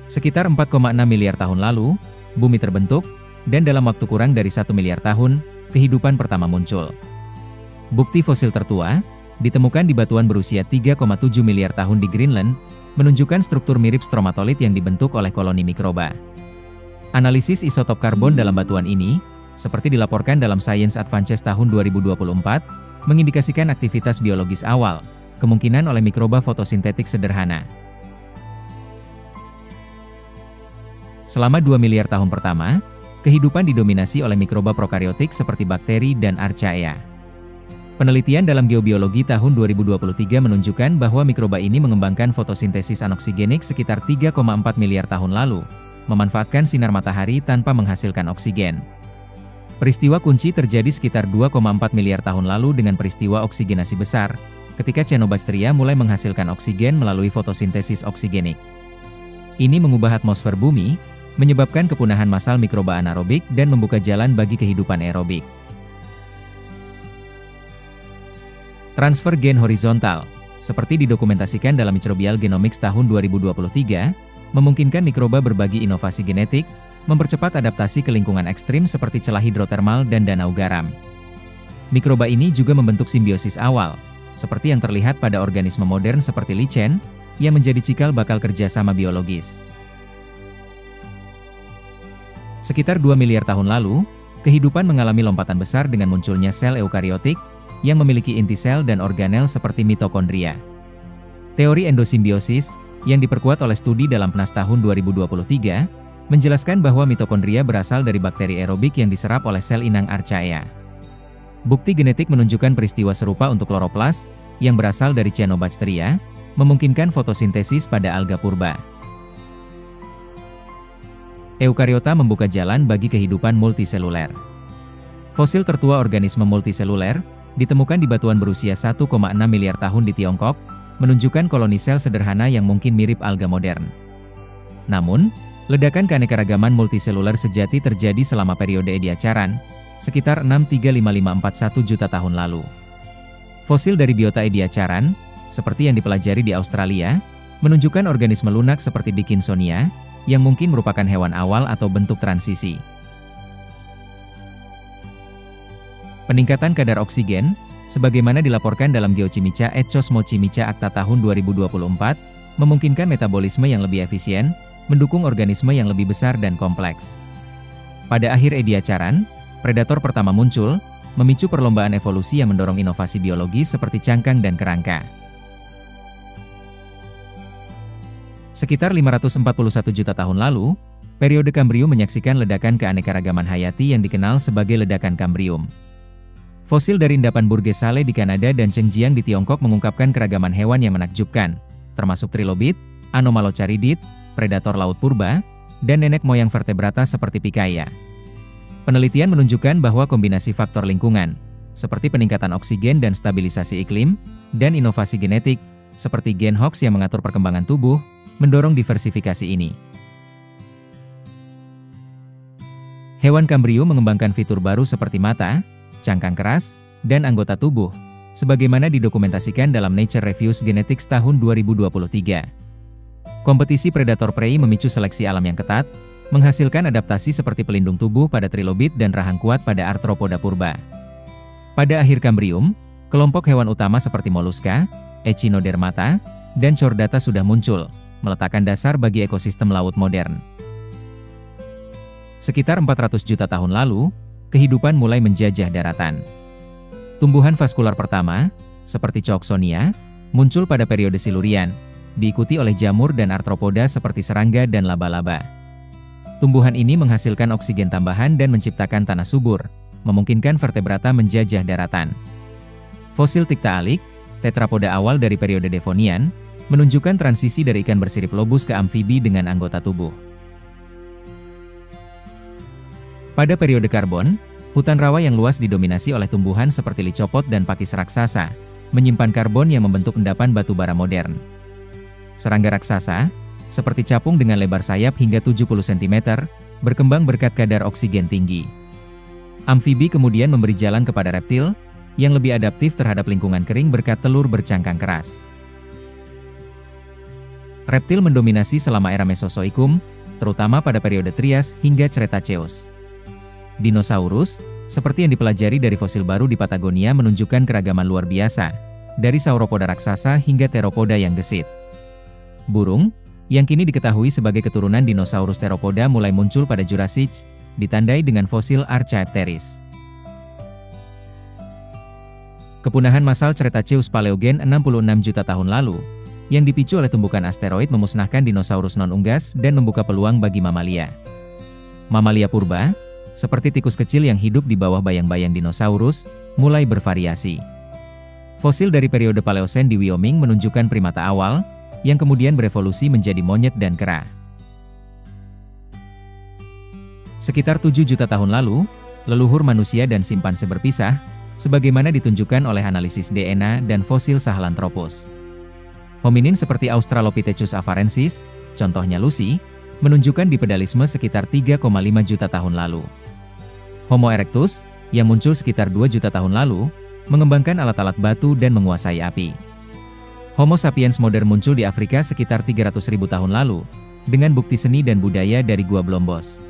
Sekitar 4,6 miliar tahun lalu, bumi terbentuk, dan dalam waktu kurang dari 1 miliar tahun, kehidupan pertama muncul. Bukti fosil tertua, ditemukan di batuan berusia 3,7 miliar tahun di Greenland, menunjukkan struktur mirip stromatolit yang dibentuk oleh koloni mikroba. Analisis isotop karbon dalam batuan ini, seperti dilaporkan dalam Science Advances tahun 2024, mengindikasikan aktivitas biologis awal, kemungkinan oleh mikroba fotosintetik sederhana. Selama 2 miliar tahun pertama, kehidupan didominasi oleh mikroba prokariotik seperti bakteri dan archaea. Penelitian dalam geobiologi tahun 2023 menunjukkan bahwa mikroba ini mengembangkan fotosintesis anoksigenik sekitar 3,4 miliar tahun lalu, memanfaatkan sinar matahari tanpa menghasilkan oksigen. Peristiwa kunci terjadi sekitar 2,4 miliar tahun lalu dengan peristiwa oksigenasi besar, ketika cyanobacteria mulai menghasilkan oksigen melalui fotosintesis oksigenik. Ini mengubah atmosfer bumi, menyebabkan kepunahan massal mikroba anaerobik dan membuka jalan bagi kehidupan aerobik. Transfer gen horizontal, seperti didokumentasikan dalam Microbial Genomics tahun 2023, memungkinkan mikroba berbagi inovasi genetik, mempercepat adaptasi ke lingkungan ekstrim seperti celah hidrotermal dan danau garam. Mikroba ini juga membentuk simbiosis awal, seperti yang terlihat pada organisme modern seperti lichen, yang menjadi cikal bakal kerjasama biologis. Sekitar 2 miliar tahun lalu, kehidupan mengalami lompatan besar dengan munculnya sel eukariotik, yang memiliki inti sel dan organel seperti mitokondria. Teori endosimbiosis, yang diperkuat oleh studi dalam PNAS tahun 2023, menjelaskan bahwa mitokondria berasal dari bakteri aerobik yang diserap oleh sel inang archaea. Bukti genetik menunjukkan peristiwa serupa untuk kloroplas, yang berasal dari cyanobacteria, memungkinkan fotosintesis pada alga purba. Eukariota membuka jalan bagi kehidupan multiseluler. Fosil tertua organisme multiseluler, ditemukan di batuan berusia 1,6 miliar tahun di Tiongkok, menunjukkan koloni sel sederhana yang mungkin mirip alga modern. Namun, ledakan keanekaragaman multiseluler sejati terjadi selama periode ediacaran, sekitar 6,35541 juta tahun lalu. Fosil dari biota ediacaran, seperti yang dipelajari di Australia, menunjukkan organisme lunak seperti Dickinsonia, yang mungkin merupakan hewan awal atau bentuk transisi. Peningkatan kadar oksigen, sebagaimana dilaporkan dalam Geochimica et Cosmochimica Akta tahun 2024, memungkinkan metabolisme yang lebih efisien, mendukung organisme yang lebih besar dan kompleks. Pada akhir ediacaran, predator pertama muncul, memicu perlombaan evolusi yang mendorong inovasi biologis seperti cangkang dan kerangka. Sekitar 541 juta tahun lalu, periode Kambrium menyaksikan ledakan keanekaragaman hayati yang dikenal sebagai ledakan Kambrium. Fosil dari endapan Burgessale di Kanada dan Zhenjiang di Tiongkok mengungkapkan keragaman hewan yang menakjubkan, termasuk trilobit, anomalocaridid, predator laut purba, dan nenek moyang vertebrata seperti Pikaia. Penelitian menunjukkan bahwa kombinasi faktor lingkungan, seperti peningkatan oksigen dan stabilisasi iklim, dan inovasi genetik, seperti gen Hox yang mengatur perkembangan tubuh, mendorong diversifikasi ini. Hewan Kambrium mengembangkan fitur baru seperti mata, cangkang keras, dan anggota tubuh, sebagaimana didokumentasikan dalam Nature Reviews Genetics tahun 2023. Kompetisi predator prey memicu seleksi alam yang ketat, menghasilkan adaptasi seperti pelindung tubuh pada trilobit dan rahang kuat pada Arthropoda purba. Pada akhir Kambrium, kelompok hewan utama seperti moluska, Echinodermata, dan chordata sudah muncul, meletakkan dasar bagi ekosistem laut modern. Sekitar 400 juta tahun lalu, kehidupan mulai menjajah daratan. Tumbuhan vaskular pertama, seperti Cooksonia, muncul pada periode Silurian, diikuti oleh jamur dan arthropoda seperti serangga dan laba-laba. Tumbuhan ini menghasilkan oksigen tambahan dan menciptakan tanah subur, memungkinkan vertebrata menjajah daratan. Fosil Tiktaalik, tetrapoda awal dari periode Devonian, menunjukkan transisi dari ikan bersirip lobus ke amfibi dengan anggota tubuh. Pada periode Karbon, hutan rawa yang luas didominasi oleh tumbuhan seperti licopod dan pakis raksasa, menyimpan karbon yang membentuk endapan batu bara modern. Serangga raksasa, seperti capung dengan lebar sayap hingga 70 cm, berkembang berkat kadar oksigen tinggi. Amfibi kemudian memberi jalan kepada reptil, yang lebih adaptif terhadap lingkungan kering berkat telur bercangkang keras. Reptil mendominasi selama era Mesozoikum, terutama pada periode Trias hingga Cretaceous. Dinosaurus, seperti yang dipelajari dari fosil baru di Patagonia menunjukkan keragaman luar biasa, dari sauropoda raksasa hingga teropoda yang gesit. Burung, yang kini diketahui sebagai keturunan dinosaurus teropoda mulai muncul pada Jurassic, ditandai dengan fosil Archaeopteryx. Kepunahan massal Cretaceous Paleogen 66 juta tahun lalu, yang dipicu oleh tumbukan asteroid memusnahkan dinosaurus non-unggas dan membuka peluang bagi mamalia. Mamalia purba, seperti tikus kecil yang hidup di bawah bayang-bayang dinosaurus, mulai bervariasi. Fosil dari periode Paleosen di Wyoming menunjukkan primata awal, yang kemudian berevolusi menjadi monyet dan kera. Sekitar 7 juta tahun lalu, leluhur manusia dan simpanse berpisah, sebagaimana ditunjukkan oleh analisis DNA dan fosil Sahelanthropus. Hominin seperti Australopithecus afarensis, contohnya Lucy, menunjukkan bipedalisme sekitar 3,5 juta tahun lalu. Homo erectus, yang muncul sekitar 2 juta tahun lalu, mengembangkan alat-alat batu dan menguasai api. Homo sapiens modern muncul di Afrika sekitar 300.000 tahun lalu, dengan bukti seni dan budaya dari Gua Blombos.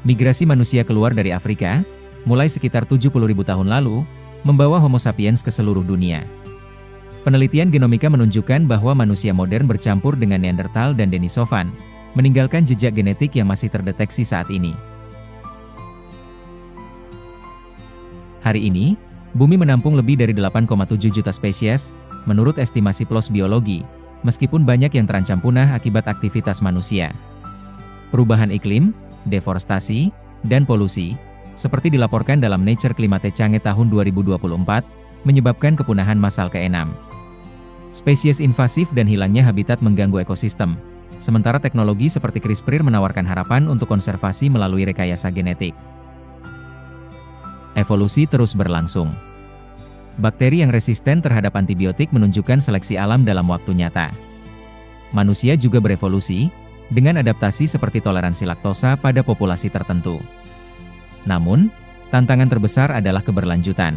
Migrasi manusia keluar dari Afrika, mulai sekitar 70.000 tahun lalu, membawa Homo sapiens ke seluruh dunia. Penelitian genomika menunjukkan bahwa manusia modern bercampur dengan Neanderthal dan Denisovan, meninggalkan jejak genetik yang masih terdeteksi saat ini. Hari ini, Bumi menampung lebih dari 8,7 juta spesies, menurut estimasi PLOS Biologi, meskipun banyak yang terancam punah akibat aktivitas manusia. Perubahan iklim, deforestasi, dan polusi, seperti dilaporkan dalam Nature Climate Change tahun 2024, menyebabkan kepunahan massal ke-6. Spesies invasif dan hilangnya habitat mengganggu ekosistem, sementara teknologi seperti CRISPR menawarkan harapan untuk konservasi melalui rekayasa genetik. Evolusi terus berlangsung. Bakteri yang resisten terhadap antibiotik menunjukkan seleksi alam dalam waktu nyata. Manusia juga berevolusi, dengan adaptasi seperti toleransi laktosa pada populasi tertentu. Namun, tantangan terbesar adalah keberlanjutan.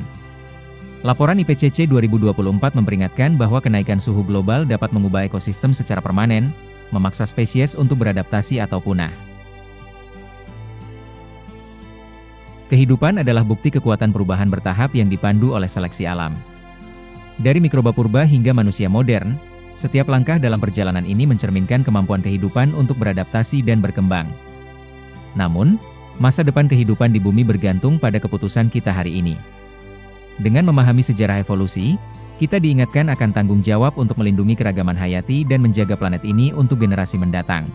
Laporan IPCC 2024 memperingatkan bahwa kenaikan suhu global dapat mengubah ekosistem secara permanen, memaksa spesies untuk beradaptasi atau punah. Kehidupan adalah bukti kekuatan perubahan bertahap yang dipandu oleh seleksi alam. Dari mikroba purba hingga manusia modern, setiap langkah dalam perjalanan ini mencerminkan kemampuan kehidupan untuk beradaptasi dan berkembang. Namun, masa depan kehidupan di bumi bergantung pada keputusan kita hari ini. Dengan memahami sejarah evolusi, kita diingatkan akan tanggung jawab untuk melindungi keragaman hayati dan menjaga planet ini untuk generasi mendatang.